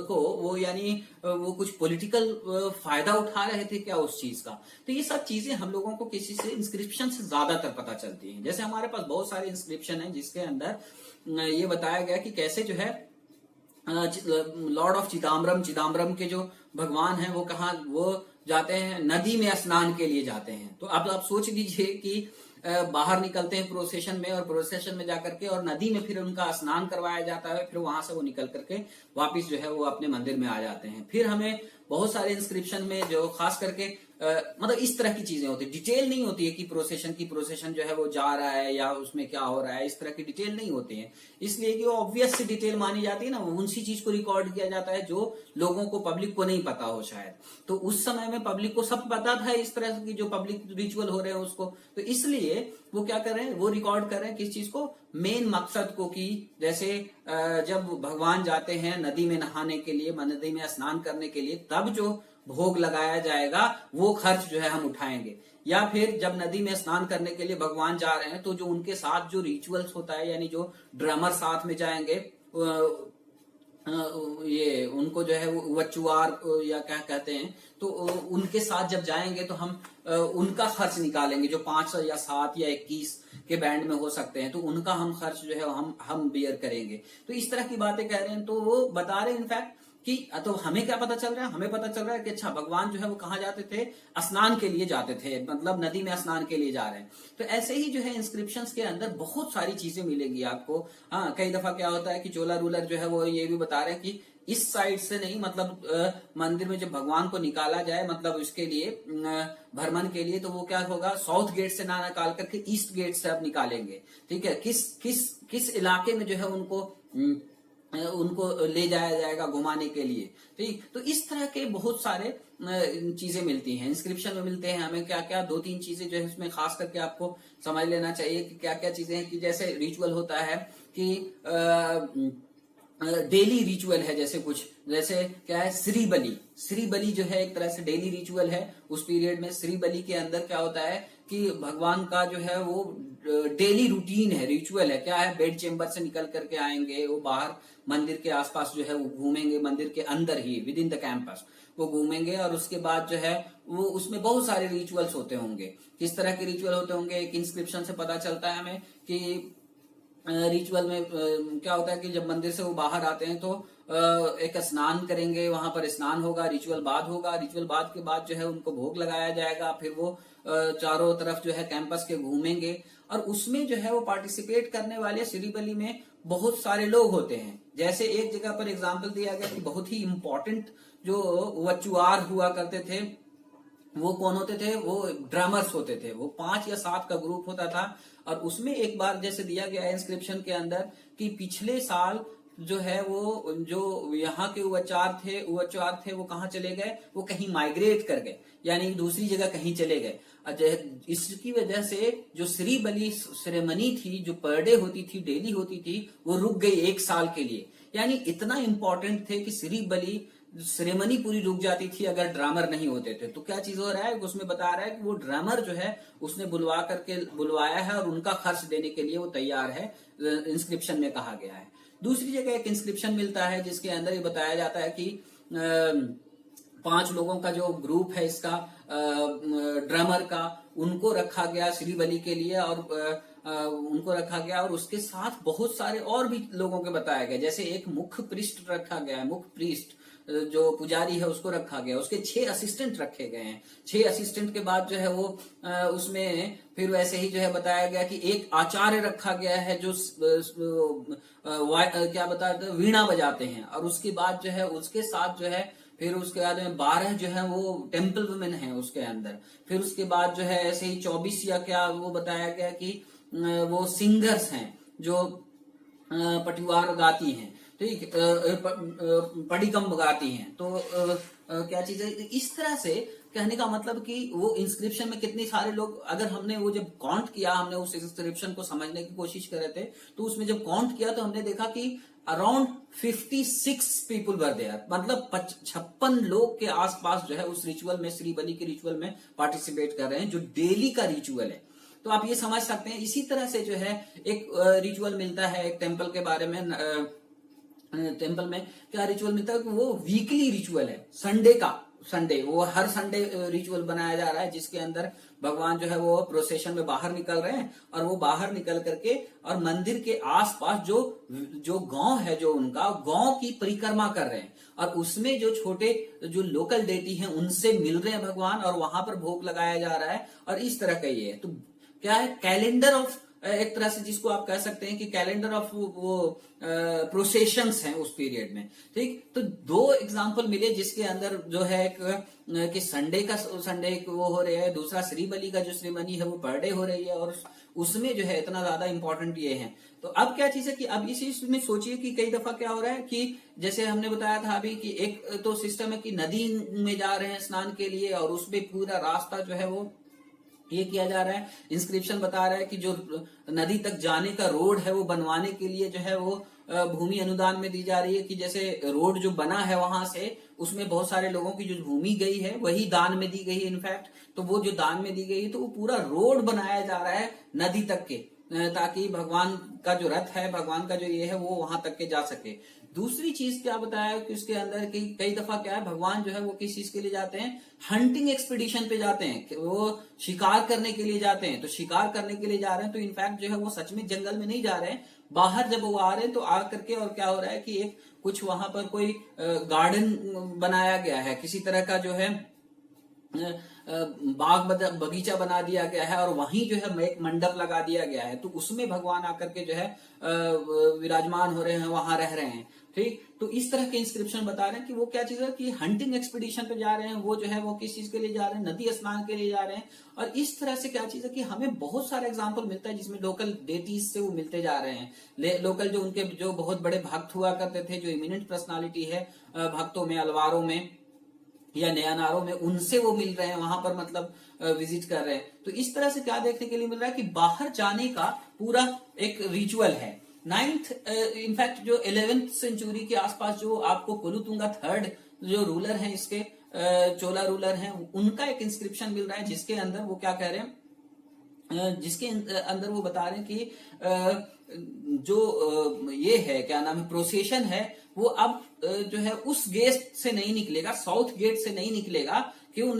को वो यानी वो कुछ पॉलिटिकल फायदा उठा रहे थे क्या उस चीज का। तो ये सब चीजें हम लोगों को किसी से इंस्क्रिप्शन से ज्यादातर पता चलती हैं। जैसे हमारे पास बहुत सारे इंस्क्रिप्शन हैं जिसके अंदर ये बताया गया कि कैसे जो है लॉर्ड ऑफ चिदम्बरम के जो भगवान हैं वो कहाँ वो जाते हैं, नदी में स्नान के लिए जाते हैं। तो अब आप सोच लीजिए कि बाहर निकलते हैं प्रोसेशन में, और प्रोसेशन में जाकर के और नदी में फिर उनका स्नान करवाया जाता है, फिर वहां से वो निकल करके वापिस जो है वो अपने मंदिर में आ जाते हैं। फिर हमें बहुत सारे इंस्क्रिप्शन में जो खास करके मतलब इस तरह की चीजें होती है, डिटेल नहीं होती है कि प्रोसेशन जो है वो जा रहा है या उसमें क्या हो रहा है, इस तरह की डिटेल नहीं होती है, इसलिए कि वो ऑब्वियस सी डिटेल मानी जाती है ना, उसी चीज को रिकॉर्ड किया जाता है जो लोगों को पब्लिक को नहीं पता हो शायद। तो उस समय में पब्लिक को सब पता था इस तरह की जो पब्लिक रिचुअल हो रहे हैं उसको, तो इसलिए वो क्या कर रहे हैं, वो रिकॉर्ड कर रहे हैं किस चीज को, मेन मकसद को, कि जैसे जब भगवान जाते हैं नदी में नहाने के लिए, नदी में स्नान करने के लिए, तब जो भोग लगाया जाएगा वो खर्च जो है हम उठाएंगे। या फिर जब नदी में स्नान करने के लिए भगवान जा रहे हैं तो जो उनके साथ जो रिचुअल्स होता है, यानी जो ड्रमर साथ में जाएंगे ये उनको जो है वो वचुआर या क्या कहते हैं, तो उनके साथ जब जाएंगे तो हम उनका खर्च निकालेंगे, जो 5 या 7 या 21 के बैंड में हो सकते हैं, तो उनका हम खर्च जो है हम बियर करेंगे। तो इस तरह की बातें कह रहे हैं। तो वो बता रहे हैं इनफैक्ट कि तो हमें क्या पता चल रहा है, हमें पता चल रहा है कि अच्छा भगवान जो है वो कहाँ जाते थे, स्नान के लिए जाते थे, मतलब नदी में स्नान के लिए जा रहे हैं। तो ऐसे ही जो है इंस्क्रिप्शंस के अंदर बहुत सारी चीजें मिलेगी आपको। हाँ, कई दफा क्या होता है कि चोला रूलर जो है वो ये भी बता रहे हैं कि इस साइड से नहीं, मतलब मंदिर में जब भगवान को निकाला जाए, मतलब इसके लिए भ्रमण के लिए, तो वो क्या होगा, साउथ गेट से ना निकाल करके ईस्ट गेट से अब निकालेंगे। ठीक है, किस किस किस इलाके में जो है उनको ले जाया जाएगा घुमाने के लिए। ठीक, तो इस तरह के बहुत सारे चीजें मिलती हैं इंस्क्रिप्शन में, मिलते हैं हमें। क्या क्या 2-3 चीजें जो है इसमें खास करके आपको समझ लेना चाहिए कि क्या क्या चीजें हैं। कि जैसे रिचुअल होता है कि डेली रिचुअल है, जैसे कुछ, जैसे क्या है, श्री बलि। श्री बलि जो है एक तरह से डेली रिचुअल है। उस पीरियड में श्री बलि के अंदर क्या होता है कि भगवान का जो है वो डेली रूटीन है, रिचुअल है। क्या है, बेड चेम्बर से निकल करके आएंगे, वो बाहर मंदिर के आसपास जो है वो घूमेंगे, मंदिर के अंदर ही विद इन द कैंपस वो घूमेंगे। और उसके बाद जो है वो उसमें बहुत सारे रिचुअल्स होते होंगे। किस तरह के रिचुअल होते होंगे, एक इंस्क्रिप्शन से पता चलता है हमें कि रिचुअल में क्या होता है कि जब मंदिर से वो बाहर आते हैं तो एक स्नान करेंगे, वहां पर स्नान होगा, रिचुअल बाद होगा। रिचुअल बाद के बाद जो है उनको भोग लगाया जाएगा, फिर वो चारों तरफ जो है कैंपस के घूमेंगे। और उसमें जो है वो पार्टिसिपेट करने वाले श्री बलि में बहुत सारे लोग होते हैं। जैसे एक जगह पर एग्जाम्पल दिया गया कि बहुत ही इंपॉर्टेंट जो वचुआर हुआ करते थे, वो कौन होते थे, वो ड्रमर्स होते थे। वो 5 या 7 का ग्रुप होता था। और उसमें एक बार जैसे दिया गया है इंस्क्रिप्शन के अंदर कि पिछले साल जो है वो जो यहाँ के उवचार थे वो कहाँ चले गए, वो कहीं माइग्रेट कर गए, यानी दूसरी जगह कहीं चले गए। इसकी वजह से जो श्री बलि सेरेमनी थी, जो पर डे होती थी, डेली होती थी, वो रुक गई 1 साल के लिए। यानी इतना इंपॉर्टेंट थे कि श्री बलि सेरेमनी पूरी रुक जाती थी अगर ड्रामर नहीं होते थे। तो क्या चीज हो रहा है, उसमें बता रहा है कि वो ड्रामर जो है उसने बुलवाया है और उनका खर्च देने के लिए वो तैयार है, इंस्क्रिप्शन में कहा गया है। दूसरी जगह एक इंस्क्रिप्शन मिलता है जिसके अंदर ये बताया जाता है कि 5 लोगों का जो ग्रुप है इसका ड्रमर का, उनको रखा गया श्री बलि के लिए, और उनको रखा गया। और उसके साथ बहुत सारे और भी लोगों के बताया गया। जैसे एक मुख्य प्रीस्ट रखा गया है, मुख्य प्रीस्ट जो पुजारी है उसको रखा गया। उसके 6 असिस्टेंट रखे गए हैं। 6 असिस्टेंट के बाद जो है वो उसमें फिर वैसे ही जो है बताया गया कि एक आचार्य रखा गया है जो क्या बताते हैं, वीणा बजाते हैं। और उसके बाद जो है उसके साथ जो है फिर उसके बाद में 12 जो है वो टेम्पल वुमेन है उसके अंदर। फिर उसके बाद जो है ऐसे ही 24 या क्या वो बताया गया कि वो सिंगर्स हैं जो पटिवार गाती हैं, ठीक, पडिकम गाती हैं। तो क्या चीज है, इस तरह से कहने का मतलब कि वो इंस्क्रिप्शन में कितने सारे लोग, अगर हमने वो जब काउंट किया, हमने उस इंस्क्रिप्शन को समझने की कोशिश कर रहे थे, तो उसमें जब काउंट किया तो हमने देखा कि अराउंड 56 पीपुल वर देयर, मतलब 56 लोग के आसपास जो है उस रिचुअल में, श्री बलि के रिचुअल में पार्टिसिपेट कर रहे हैं, जो डेली का रिचुअल है। तो आप ये समझ सकते हैं। इसी तरह से जो है एक रिचुअल मिलता है एक टेम्पल के बारे में। टेम्पल में क्या रिचुअल मिलता है कि वो वीकली रिचुअल है, संडे वो हर संडे रिचुअल बनाया जा रहा है, जिसके अंदर भगवान जो है वो प्रोसेशन में बाहर निकल रहे हैं। और वो बाहर निकल करके और मंदिर के आसपास जो गांव है, जो उनका गांव की परिक्रमा कर रहे हैं। और उसमें जो छोटे जो लोकल डेटी हैं उनसे मिल रहे हैं भगवान, और वहां पर भोग लगाया जा रहा है। और इस तरह का ये है। तो क्या है, कैलेंडर ऑफ, एक तरह से जिसको आप कह सकते हैं कि कैलेंडर ऑफ वो प्रोसेशंस हैं उस पीरियड में। ठीक, तो 2 एग्जांपल मिले जिसके अंदर जो है कि संडे वो हो रहा है, दूसरा श्री बलि का जो सेरेमनी है वो पर डे हो रही है, और उसमें जो है इतना ज्यादा इंपॉर्टेंट ये है। तो अब क्या चीज है कि अब इसी में सोचिए कि कई दफा क्या हो रहा है कि जैसे हमने बताया था अभी कि एक तो सिस्टम है कि नदी में जा रहे हैं स्नान के लिए, और उसमें पूरा रास्ता जो है वो ये किया जा रहा है। इंस्क्रिप्शन बता रहा है कि जो नदी तक जाने का रोड है वो बनवाने के लिए जो है वो भूमि अनुदान में दी जा रही है। कि जैसे रोड जो बना है वहां से, उसमें बहुत सारे लोगों की जो भूमि गई है वही दान में दी गई है इनफैक्ट। तो वो जो दान में दी गई है, तो वो पूरा रोड बनाया जा रहा है नदी तक के, ताकि भगवान का जो रथ है, भगवान का जो ये है, वो वहां तक के जा सके। दूसरी चीज क्या बताया कि उसके अंदर की कई दफा क्या है, भगवान जो है वो किस चीज के लिए जाते हैं, हंटिंग एक्सपीडिशन पे जाते हैं, कि वो शिकार करने के लिए जाते हैं। तो शिकार करने के लिए जा रहे हैं तो इनफैक्ट जो है वो सच में जंगल में नहीं जा रहे हैं, बाहर जब वो आ रहे हैं तो आ करके और क्या हो रहा है कि एक कुछ वहां पर कोई गार्डन बनाया गया है, किसी तरह का जो है बगीचा बना दिया गया है, और वहीं जो है एक मंडप लगा दिया गया है। तो उसमें भगवान आकर के जो है विराजमान हो रहे हैं, वहां रह रहे हैं। ठीक, तो इस तरह के इंस्क्रिप्शन बता रहे हैं कि वो क्या चीज है कि हंटिंग एक्सपीडिशन पे जा रहे हैं, वो जो है वो किस चीज के लिए जा रहे हैं, नदी स्नान के लिए जा रहे हैं। और इस तरह से क्या चीज है कि हमें बहुत सारा एग्जाम्पल मिलता है जिसमें लोकल डेटीज से वो मिलते जा रहे हैं। लोकल जो उनके जो बहुत बड़े भक्त हुआ करते थे, जो इमिनेंट पर्सनालिटी है भक्तों में, अलवारों में या नयानारों में, उनसे वो मिल रहे हैं, वहां पर मतलब विजिट कर रहे हैं। तो इस तरह से क्या देखने के लिए मिल रहा है कि बाहर जाने का पूरा एक रिचुअल है। नाइन्थ इनफैक्ट जो 11th सेंचुरी के आसपास जो आपको कुलोतुंगा थर्ड जो रूलर हैं, इसके चोला रूलर हैं, उनका एक इंस्क्रिप्शन मिल रहा है जिसके अंदर वो क्या कह रहे हैं, जिसके अंदर वो बता रहे हैं कि जो ये है क्या नाम है, प्रोसेशन है, वो अब जो है उस गेट से नहीं निकलेगा, साउथ गेट से नहीं निकलेगा। क्यों?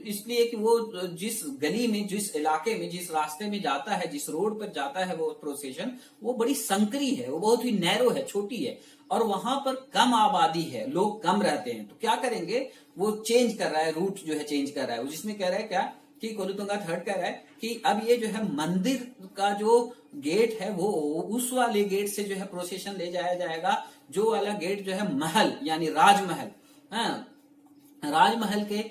इसलिए कि वो जिस गली में, जिस इलाके में, जिस रास्ते में जाता है, जिस रोड पर जाता है वो प्रोसेशन, वो बड़ी संकरी है, वो बहुत ही नैरो है, छोटी है, और वहां पर कम आबादी है, लोग कम रहते हैं। तो क्या करेंगे, वो चेंज कर रहा है, रूट जो है चेंज कर रहा है। जिसमें कह रहा है क्या कि कुलोतुंगा थर्ड कह रहा है कि अब ये जो है मंदिर का जो गेट है, वो उस वाले गेट से जो है प्रोसेशन ले जाया जाएगा, जो वाला गेट जो है महल यानी राजमहल, हाँ, राजमहल के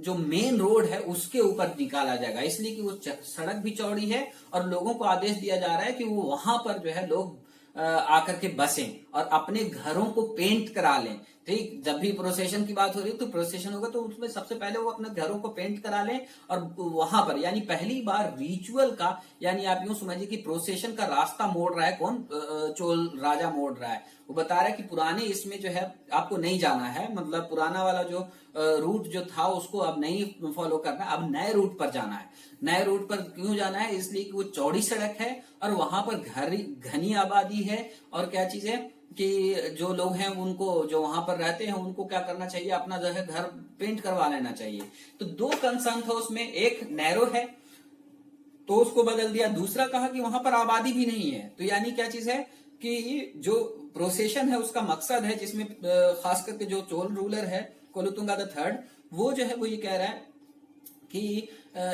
जो मेन रोड है उसके ऊपर निकाला जाएगा। इसलिए कि वो सड़क भी चौड़ी है और लोगों को आदेश दिया जा रहा है कि वो वहां पर जो है लोग आकर के बसें और अपने घरों को पेंट करा लें। ठीक, जब भी प्रोसेशन की बात हो रही है तो प्रोसेशन होगा तो उसमें सबसे पहले वो अपने घरों को पेंट करा लें, और वहां पर यानी पहली बार रिचुअल का, यानी आप यूं समझिए कि प्रोसेशन का रास्ता मोड़ रहा है कौन, चोल राजा मोड़ रहा है। वो बता रहा है कि पुराने इसमें जो है आपको नहीं जाना है, मतलब पुराना वाला जो रूट जो था उसको अब नहीं फॉलो करना, अब नए रूट पर जाना है। नए रूट पर क्यों जाना है? इसलिए कि वो चौड़ी सड़क है और वहां पर घनी आबादी है, और क्या चीज है कि जो लोग हैं उनको, जो वहां पर रहते हैं उनको क्या करना चाहिए, अपना जो है घर पेंट करवा लेना चाहिए। तो दो कंसर्न था उसमें, एक नैरो है तो उसको बदल दिया, दूसरा कहा कि वहां पर आबादी भी नहीं है। तो यानी क्या चीज है कि जो प्रोसेशन है उसका मकसद है, जिसमें खास करके जो चोल रूलर है कुलोतुंगा द थर्ड, वो जो है वो ये कह रहा है कि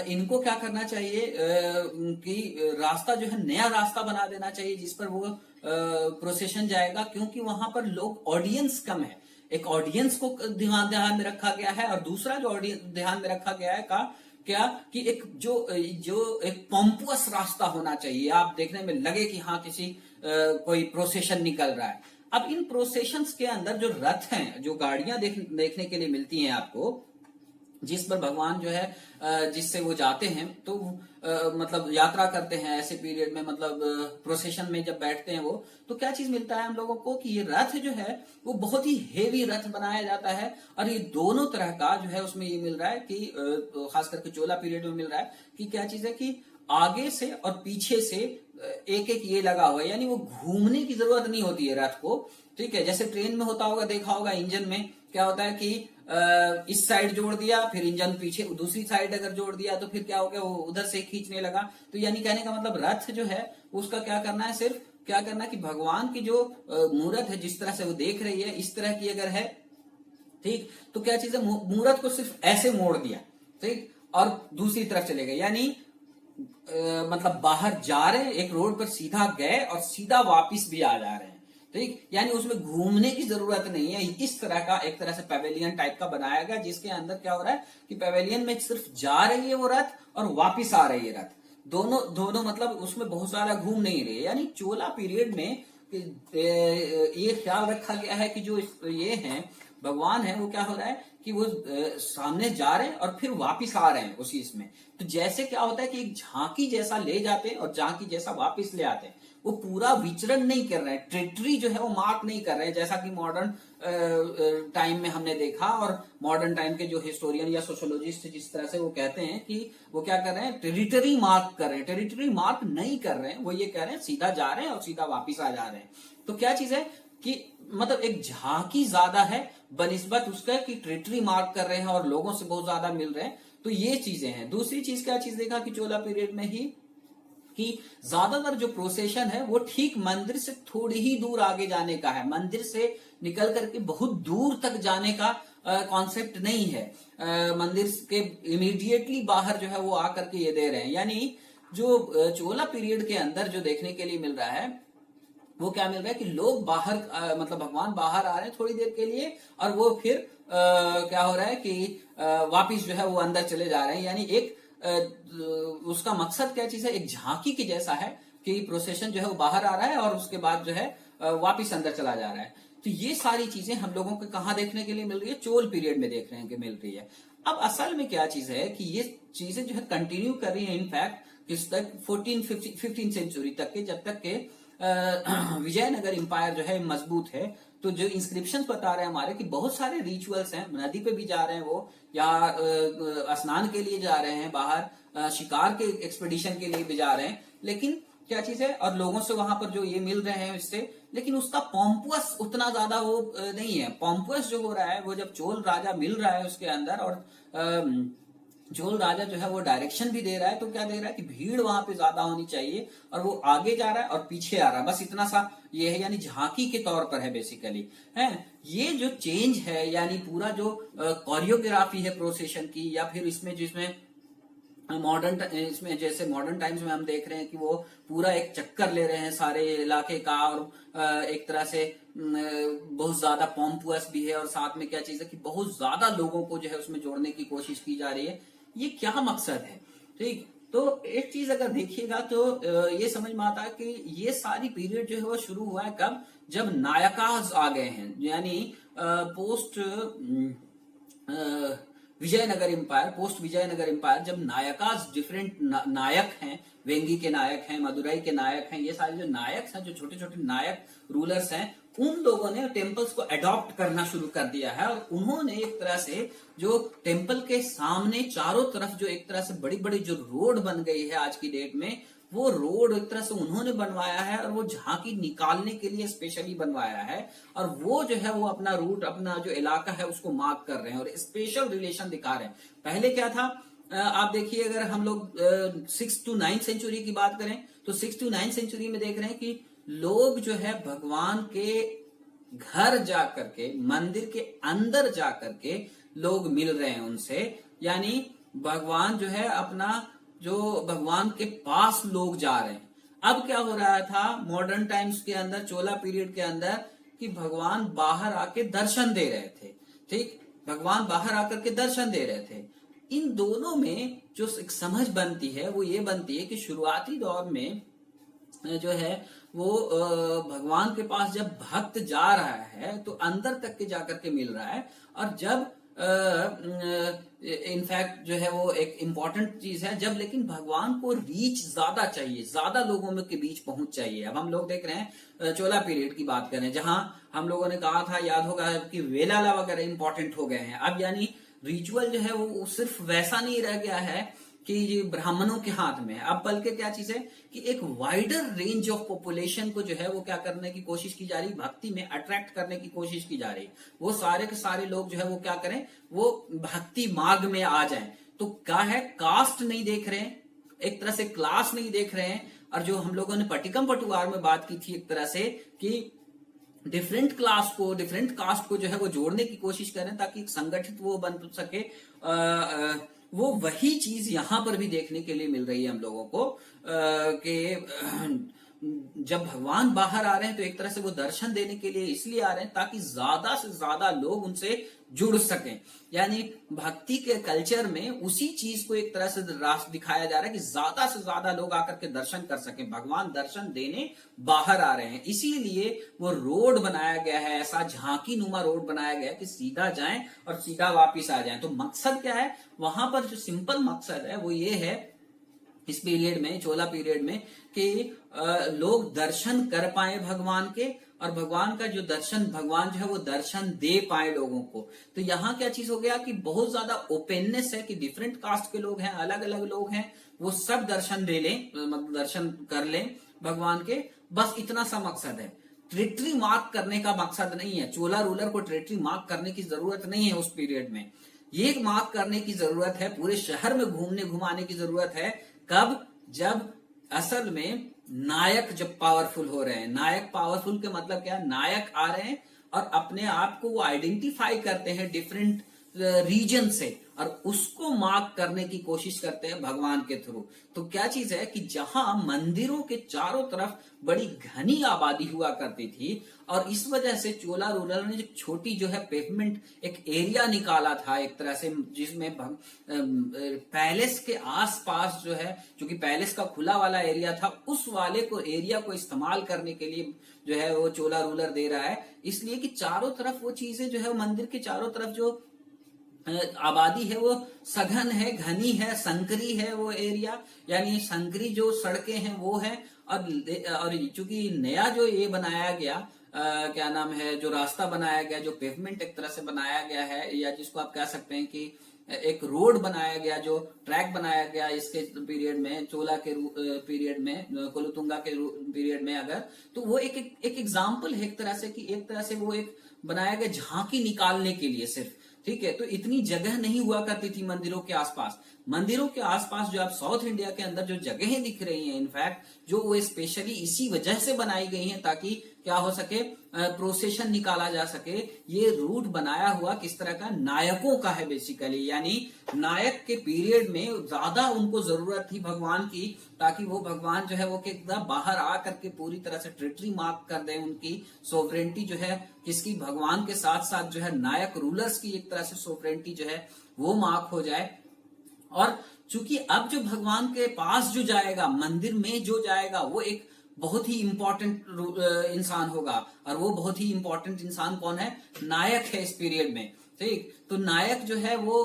इनको क्या करना चाहिए कि रास्ता जो है नया रास्ता बना देना चाहिए जिस पर वो प्रोसेशन जाएगा, क्योंकि वहां पर लोग, ऑडियंस कम है। एक ऑडियंस को ध्यान में रखा गया है, और दूसरा जो ऑडियंस ध्यान में रखा गया है का क्या कि एक जो एक पॉम्पुअस रास्ता होना चाहिए, आप देखने में लगे कि हाँ किसी कोई प्रोसेशन निकल रहा है। अब इन प्रोसेशंस के अंदर जो रथ हैं, जो गाड़ियां देखने के लिए मिलती हैं आपको, जिस पर भगवान जो है जिससे वो जाते हैं, तो मतलब यात्रा करते हैं ऐसे पीरियड में, मतलब प्रोसेशन में जब बैठते हैं वो, तो क्या चीज मिलता है हम लोगों को कि ये रथ जो है वो बहुत ही हेवी रथ बनाया जाता है। और ये दोनों तरह का जो है उसमें ये मिल रहा है कि खास करके चोला पीरियड में मिल रहा है कि क्या चीज है कि आगे से और पीछे से एक एक ये लगा हुआ है, यानी वो घूमने की जरूरत नहीं होती है रथ को। ठीक है, जैसे ट्रेन में होता होगा, देखा होगा इंजन में क्या होता है कि इस साइड जोड़ दिया, फिर इंजन पीछे दूसरी साइड अगर जोड़ दिया तो फिर क्या हो गया, वो उधर से खींचने लगा। तो यानी कहने का मतलब रथ जो है उसका क्या करना है, सिर्फ क्या करना है कि भगवान की जो मूर्त है, जिस तरह से वो देख रही है, इस तरह की अगर है, ठीक, तो क्या चीज है, मूर्त को सिर्फ ऐसे मोड़ दिया, ठीक, और दूसरी तरफ चले गए, यानी मतलब बाहर जा रहे, एक रोड पर सीधा गए और सीधा वापिस भी आ जा रहे हैं। ठीक, यानी उसमें घूमने की जरूरत नहीं है। इस तरह का एक तरह से पेवेलियन टाइप का बनाया गया, जिसके अंदर क्या हो रहा है कि पेवेलियन में सिर्फ जा रही है वो रथ और वापिस आ रही है रथ, दोनों मतलब उसमें बहुत सारा घूम नहीं रही है। यानी चोला पीरियड में ये ख्याल रखा गया है कि जो ये हैं भगवान है वो क्या हो रहा है कि वो सामने जा रहे हैं और फिर वापिस आ रहे हैं उसी इसमें। तो जैसे क्या होता है कि एक झांकी जैसा ले जाते हैं और झांकी जैसा वापिस ले आते हैं, वो पूरा विचरण नहीं कर रहे हैं, टेरिटरी जो है वो मार्क नहीं कर रहे हैं, जैसा कि मॉडर्न टाइम में हमने देखा। और मॉडर्न टाइम के जो हिस्टोरियन या सोशोलॉजिस्ट जिस तरह से वो कहते हैं कि वो क्या कर रहे हैं, टेरिटरी मार्क कर रहे हैं। टेरिटरी मार्क नहीं कर रहे हैं, वो ये कह रहे हैं सीधा जा रहे हैं और सीधा वापिस आ जा रहे हैं। तो क्या चीज है कि मतलब एक झांकी ज्यादा है बनिस्बत उसका कि टेरिटरी मार्क कर रहे हैं और लोगों से बहुत ज्यादा मिल रहे हैं। तो ये चीजें हैं। दूसरी चीज क्या चीज देखा कि चोला पीरियड में ही कि ज्यादातर जो प्रोसेशन है वो ठीक मंदिर से थोड़ी ही दूर आगे जाने का है, मंदिर से निकल करके बहुत दूर तक जाने का कॉन्सेप्ट नहीं है। मंदिर के इमीडिएटली बाहर जो है वो आकर के ये दे रहे हैं। यानी जो चोला पीरियड के अंदर जो देखने के लिए मिल रहा है वो क्या मिल रहा है कि लोग बाहर मतलब भगवान बाहर आ रहे हैं थोड़ी देर के लिए और वो फिर क्या हो रहा है कि वापिस जो है वो अंदर चले जा रहे हैं। यानी एक उसका मकसद क्या चीज है, एक झांकी की जैसा है कि प्रोसेशन जो है वो बाहर आ रहा है और उसके बाद जो है वापिस अंदर चला जा रहा है। तो ये सारी चीजें हम लोगों को कहाँ देखने के लिए मिल रही है, चोल पीरियड में देख रहे हैं कि मिल रही है। अब असल में क्या चीज है कि ये चीजें जो है कंटिन्यू कर रही है इनफैक्ट किस तक 15 सेंचुरी तक के, जब तक के विजयनगर एम्पायर जो है मजबूत है। तो जो इंस्क्रिप्शन बता रहे हैं हमारे कि बहुत सारे रिचुअल्स हैं, नदी पे भी जा रहे हैं वो, या स्नान के लिए जा रहे हैं बाहर, शिकार के एक्सपेडिशन के लिए भी जा रहे हैं। लेकिन क्या चीज है, और लोगों से वहां पर जो ये मिल रहे हैं इससे, लेकिन उसका पॉम्पुअस उतना ज्यादा वो नहीं है। पॉम्पुअस जो हो रहा है वो जब चोल राजा मिल रहा है उसके अंदर और चोल राजा जो है वो डायरेक्शन भी दे रहा है, तो क्या दे रहा है कि भीड़ वहां पे ज्यादा होनी चाहिए और वो आगे जा रहा है और पीछे आ रहा है, बस इतना सा ये है। यानी झांकी के तौर पर है बेसिकली है ये जो चेंज है। यानी पूरा जो कोरियोग्राफी है प्रोसेशन की, या फिर इसमें जिसमें मॉडर्न इसमें जैसे मॉडर्न टाइम्स में हम देख रहे हैं कि वो पूरा एक चक्कर ले रहे हैं सारे इलाके का, और एक तरह से बहुत ज्यादा पॉम्पुअस भी है, और साथ में क्या चीज है कि बहुत ज्यादा लोगों को जो है उसमें जोड़ने की कोशिश की जा रही है। ये क्या मकसद है, ठीक। तो एक चीज अगर देखिएगा तो ये समझ में आता है कि ये सारी पीरियड जो है वो शुरू हुआ है कब, जब नायकाज आ गए हैं। यानी post Vijayanagara empire, post Vijayanagara empire, जब नायकाज डिफरेंट नायक हैं, वेंगी के नायक हैं, मदुरई के नायक हैं, ये सारे जो नायक हैं, जो छोटे छोटे नायक रूलर्स हैं, उन लोगों ने टेम्पल्स को अडॉप्ट करना शुरू कर दिया है। और उन्होंने एक तरह से जो टेम्पल के सामने चारों तरफ जो एक तरह से बड़ी बड़ी जो रोड बन गई है आज की डेट में, वो रोड एक तरह से उन्होंने बनवाया है और वो झांकी निकालने के लिए स्पेशली बनवाया है। और वो जो है वो अपना रूट, अपना जो इलाका है उसको मार्क कर रहे हैं और स्पेशल रिलेशन दिखा रहे हैं। पहले क्या था, आप देखिए अगर हम लोग 6 to 9 सेंचुरी की बात करें तो 6 to 9 सेंचुरी में देख रहे हैं कि लोग जो है भगवान के घर जाकर के, मंदिर के अंदर जाकर के लोग मिल रहे हैं उनसे। यानी भगवान जो है अपना, जो भगवान के पास लोग जा रहे हैं। अब क्या हो रहा था मॉडर्न टाइम्स के अंदर, चोला पीरियड के अंदर, कि भगवान बाहर आके दर्शन दे रहे थे, ठीक, भगवान बाहर आकर के दर्शन दे रहे थे। इन दोनों में जो एक समझ बनती है वो ये बनती है कि शुरुआती दौर में जो है वो भगवान के पास जब भक्त जा रहा है तो अंदर तक के जाकर के मिल रहा है। और जब इनफैक्ट जो है वो एक इम्पॉर्टेंट चीज है, जब लेकिन भगवान को रीच ज्यादा चाहिए, ज्यादा लोगों में के बीच पहुंच चाहिए। अब हम लोग देख रहे हैं चोला पीरियड की बात करें, जहां हम लोगों ने कहा था, याद होगा कि वेलाला वगैरह इंपॉर्टेंट हो गए हैं। अब यानी रिचुअल जो है वो सिर्फ वैसा नहीं रह गया है कि ये ब्राह्मणों के हाथ में है, अब बल्कि क्या चीज है कि एक वाइडर रेंज ऑफ पॉपुलेशन को जो है वो क्या करने की कोशिश की जा रही, भक्ति में अट्रैक्ट करने की कोशिश की जा रही। वो सारे के सारे लोग जो है वो क्या करें, वो भक्ति मार्ग में आ जाएं। तो क्या है, कास्ट नहीं देख रहे हैं, एक तरह से क्लास नहीं देख रहे हैं। और जो हम लोगों ने पटिकम पटुआर में बात की थी एक तरह से कि डिफरेंट क्लास को, डिफरेंट कास्ट को जो है वो जोड़ने की कोशिश करें ताकि संगठित वो बन सके, वो वही चीज यहां पर भी देखने के लिए मिल रही है हम लोगों को कि जब भगवान बाहर आ रहे हैं तो एक तरह से वो दर्शन देने के लिए इसलिए आ रहे हैं ताकि ज्यादा से ज्यादा लोग उनसे जुड़ सके। यानी भक्ति के कल्चर में उसी चीज को एक तरह से रास्ता दिखाया जा रहा है कि ज्यादा से ज्यादा लोग आकर के दर्शन कर सके, भगवान दर्शन देने बाहर आ रहे हैं। इसीलिए वो रोड बनाया गया है, ऐसा झांकी नुमा रोड बनाया गया है कि सीधा जाएं और सीधा वापिस आ जाएं। तो मकसद क्या है वहां पर, जो सिंपल मकसद है वो ये है इस पीरियड में, चोला पीरियड में, कि लोग दर्शन कर पाए भगवान के, और भगवान का जो दर्शन, भगवान जो है वो दर्शन दे पाए लोगों को। तो यहाँ क्या चीज हो गया कि बहुत ज्यादा ओपननेस है कि डिफरेंट कास्ट के लोग हैं, अलग अलग लोग हैं, वो सब दर्शन दे लें, मतलब दर्शन कर लें भगवान के। बस इतना सा मकसद है, टेरिटरी मार्क करने का मकसद नहीं है। चोला रूलर को टेरिटरी मार्क करने की जरूरत नहीं है उस पीरियड में। ये मार्क करने की जरूरत है, पूरे शहर में घुमाने की जरूरत है। कब? जब असल में नायक जब पावरफुल हो रहे हैं। नायक पावरफुल के मतलब क्या है? नायक आ रहे हैं और अपने आप को वो आइडेंटिफाई करते हैं डिफरेंट रीजन से, और उसको मार्क करने की कोशिश करते हैं भगवान के थ्रू। तो क्या चीज है कि जहां मंदिरों के चारों तरफ बड़ी घनी आबादी हुआ करती थी, और इस वजह से चोला रूलर ने जो छोटी जो है पेवमेंट एक एरिया निकाला था एक तरह से, जिसमें पैलेस के आसपास जो है, क्योंकि पैलेस का खुला वाला एरिया था, उस वाले को एरिया को इस्तेमाल करने के लिए जो है वो चोला रूलर दे रहा है। इसलिए कि चारों तरफ वो चीजें जो है, मंदिर के चारों तरफ जो आबादी है वो सघन है, घनी है, संकरी है वो एरिया, यानी संकरी जो सड़कें हैं वो है। और चूंकि नया जो ये बनाया गया, क्या नाम है, जो रास्ता बनाया गया, जो पेवमेंट एक तरह से बनाया गया है, या जिसको आप कह सकते हैं कि एक रोड बनाया गया, जो ट्रैक बनाया गया इसके पीरियड में, चोला के पीरियड में, कुलोतुंगा के पीरियड में, अगर तो वो एक एग्जाम्पल है एक तरह से, कि एक तरह से वो एक बनाया गया झांकी निकालने के लिए सिर्फ। ठीक है, तो इतनी जगह नहीं हुआ करती थी मंदिरों के आसपास। मंदिरों के आसपास जो आप साउथ इंडिया के अंदर जो जगहें दिख रही हैं, इनफैक्ट जो वो स्पेशली इसी वजह से बनाई गई हैं ताकि क्या हो सके, प्रोसेशन निकाला जा सके। ये रूट बनाया हुआ किस तरह का? नायकों का है बेसिकली, यानी नायक के पीरियड में ज्यादा उनको जरूरत थी भगवान की, ताकि वो भगवान जो है वो एकदम बाहर आ करके पूरी तरह से टेरिटरी मार्क कर दे, उनकी सोवरेंटी जो है किसकी, भगवान के साथ साथ जो है नायक रूलर्स की एक तरह से सोवरेंटी जो है वो मार्क हो जाए। और चूंकि अब जो भगवान के पास जो जाएगा, मंदिर में जो जाएगा, वो एक बहुत ही इंपॉर्टेंट इंसान होगा, और वो बहुत ही इंपॉर्टेंट इंसान कौन है? नायक है इस पीरियड में। ठीक, तो नायक जो है वो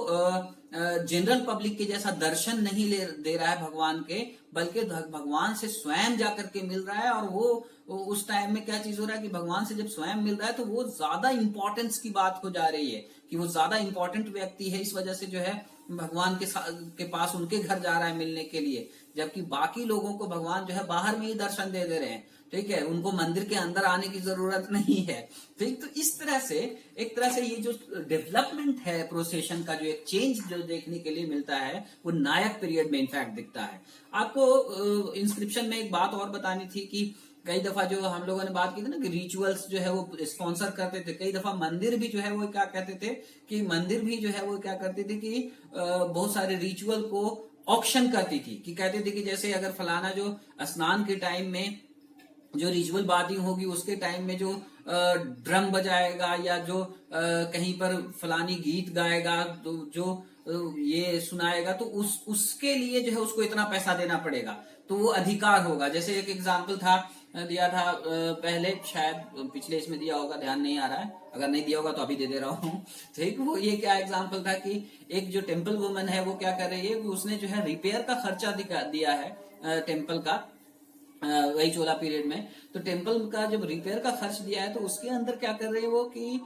जनरल पब्लिक के जैसा दर्शन नहीं दे रहा है भगवान के, बल्कि भगवान से स्वयं जाकर के मिल रहा है। और वो उस टाइम में क्या चीज हो रहा है कि भगवान से जब स्वयं मिल रहा है तो वो ज्यादा इंपॉर्टेंस की बात हो जा रही है, कि वो ज्यादा इंपॉर्टेंट व्यक्ति है, इस वजह से जो है भगवान के पास उनके घर जा रहा है मिलने के लिए, जबकि बाकी लोगों को भगवान जो है बाहर में ही दर्शन दे रहे हैं। ठीक है, उनको मंदिर के अंदर आने की जरूरत नहीं है। ठीक, तो इस तरह से एक तरह से ये जो डेवलपमेंट है प्रोसेशन का, जो एक चेंज जो देखने के लिए मिलता है, वो नायक पीरियड में इनफैक्ट दिखता है। आपको इंस्क्रिप्शन में एक बात और बतानी थी कि कई दफा जो हम लोगों ने बात की थी ना कि रिचुअल्स जो है वो स्पॉन्सर करते थे, कई दफा मंदिर भी जो है वो क्या कहते थे कि मंदिर भी जो है वो क्या करते थे कि बहुत सारे रिचुअल को ऑक्शन करती थी, कि कहते थे कि जैसे अगर फलाना जो स्नान के टाइम में जो रिचुअल बातें होगी, उसके टाइम में जो ड्रम बजाएगा, या जो कहीं पर फलानी गीत गाएगा, तो जो ये सुनाएगा, तो उसके लिए जो है उसको इतना पैसा देना पड़ेगा, तो वो अधिकार होगा। जैसे एक एग्जाम्पल दिया था पहले, शायद पिछले इसमें दिया होगा, ध्यान नहीं आ रहा है, अगर नहीं दिया होगा तो अभी दे दे रहा हूँ। ठीक, वो ये क्या एग्जाम्पल था कि एक जो टेम्पल वुमन है वो क्या कर रही है कि उसने जो है रिपेयर का खर्चा दिया है टेम्पल का, वही चोला पीरियड में। तो टेम्पल का जब रिपेयर का खर्च दिया है, तो उसके अंदर क्या कर रही है वो कि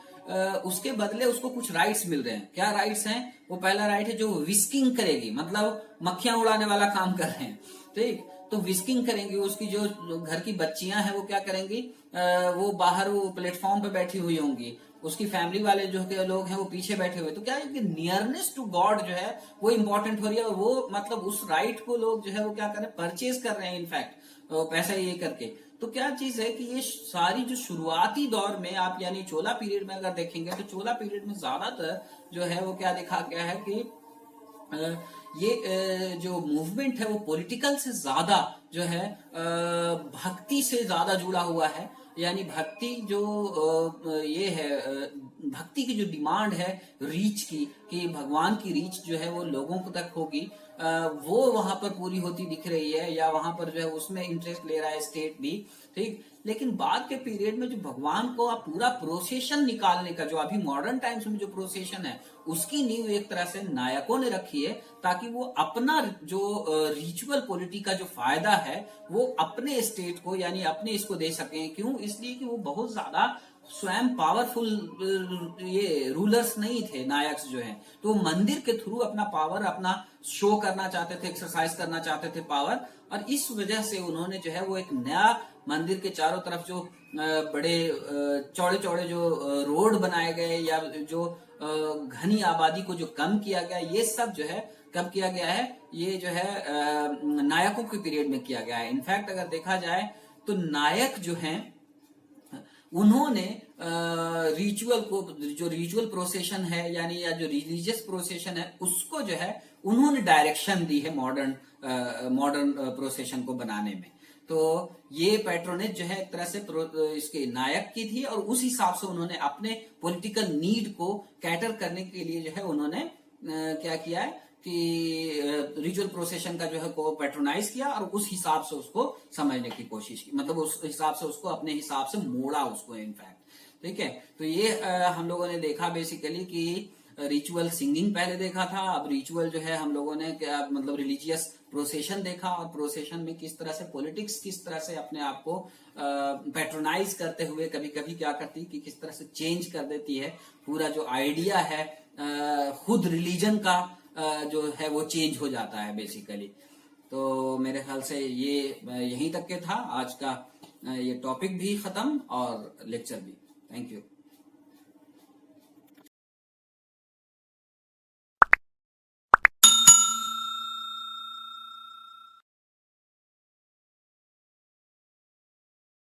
उसके बदले उसको कुछ राइट्स मिल रहे हैं। क्या राइट्स हैं? वो पहला राइट है जो विस्किंग करेगी, मतलब मक्खियां उड़ाने वाला काम कर रहे हैं। ठीक, तो विस्किंग करेंगी, उसकी जो घर की बच्चियां हैं वो क्या करेंगी, वो बाहर वो प्लेटफॉर्म पे बैठी हुई होंगी, उसकी फैमिली वाले जो लोग हैं वो पीछे बैठे हुए। तो क्या है कि नियरनेस टू गॉड जो है वो इंपॉर्टेंट हो रही है, और वो मतलब उस राइट को लोग जो है वो क्या कर रहे हैं, परचेज कर रहे हैं इनफैक्ट पैसा ये करके। तो क्या चीज है कि ये सारी जो शुरुआती दौर में आप, यानी चोला पीरियड में अगर देखेंगे, तो चोला पीरियड में ज्यादातर जो है वो क्या देखा गया है कि ये जो मूवमेंट है वो पॉलिटिकल से ज्यादा जो है भक्ति से ज्यादा जुड़ा हुआ है। यानी भक्ति जो ये है भक्ति की जो डिमांड है रीच की, कि भगवान की रीच जो है वो लोगों तक होगी, वो वहां पर पूरी होती दिख रही है, या वहां पर जो है उसमें इंटरेस्ट ले रहा है स्टेट भी, ठीक। लेकिन बाद के पीरियड में जो भगवान को आप पूरा प्रोसेशन निकालने का, जो अभी मॉडर्न टाइम्स में जो प्रोसेशन है उसकी नींव एक तरह से नायकों ने रखी है, ताकि वो अपना जो रिचुअल पॉलिटी का जो फायदा है वो अपने स्टेट को यानी अपने इसको दे सकें। क्यों? इसलिए कि वो बहुत ज्यादा स्वयं पावरफुल ये रूलर्स नहीं थे, नायक्स जो हैं, तो मंदिर के थ्रू अपना पावर अपना शो करना चाहते थे, एक्सरसाइज करना चाहते थे पावर, और इस वजह से उन्होंने जो है वो एक नया मंदिर के चारों तरफ जो बड़े चौड़े चौड़े जो रोड बनाए गए, या जो घनी आबादी को जो कम किया गया, ये सब जो है कब किया गया है, ये जो है नायकों के पीरियड में किया गया है। इनफैक्ट अगर देखा जाए तो नायक जो हैं उन्होंने रिचुअल को, जो रिचुअल प्रोसेशन है यानी या जो रिलीजियस प्रोसेशन है उसको जो है उन्होंने डायरेक्शन दी है मॉडर्न प्रोसेशन को बनाने में। तो ये पैट्रोनेज जो है एक तरह से इसके नायक की थी, और उस हिसाब से उन्होंने अपने पॉलिटिकल नीड को कैटर करने के लिए जो है उन्होंने क्या किया है कि रिचुअल प्रोसेशन का जो है को पैट्रोनाइज किया, और उस हिसाब से उसको समझने की कोशिश की, मतलब उस हिसाब से उसको अपने हिसाब से मोड़ा उसको इनफैक्ट, ठीक है। तो ये हम लोगों ने देखा बेसिकली कि रिचुअल सिंगिंग पहले देखा था, अब रिचुअल जो है हम लोगों ने क्या मतलब रिलीजियस प्रोसेशन देखा, और प्रोसेशन में किस तरह से पॉलिटिक्स किस तरह से अपने आप को पैट्रोनाइज करते हुए कभी कभी क्या करती है कि किस तरह से चेंज कर देती है पूरा जो आइडिया है खुद रिलीजन का, जो है वो चेंज हो जाता है बेसिकली। तो मेरे ख्याल से ये यहीं तक के था आज का ये टॉपिक भी खत्म और लेक्चर भी। Thank you.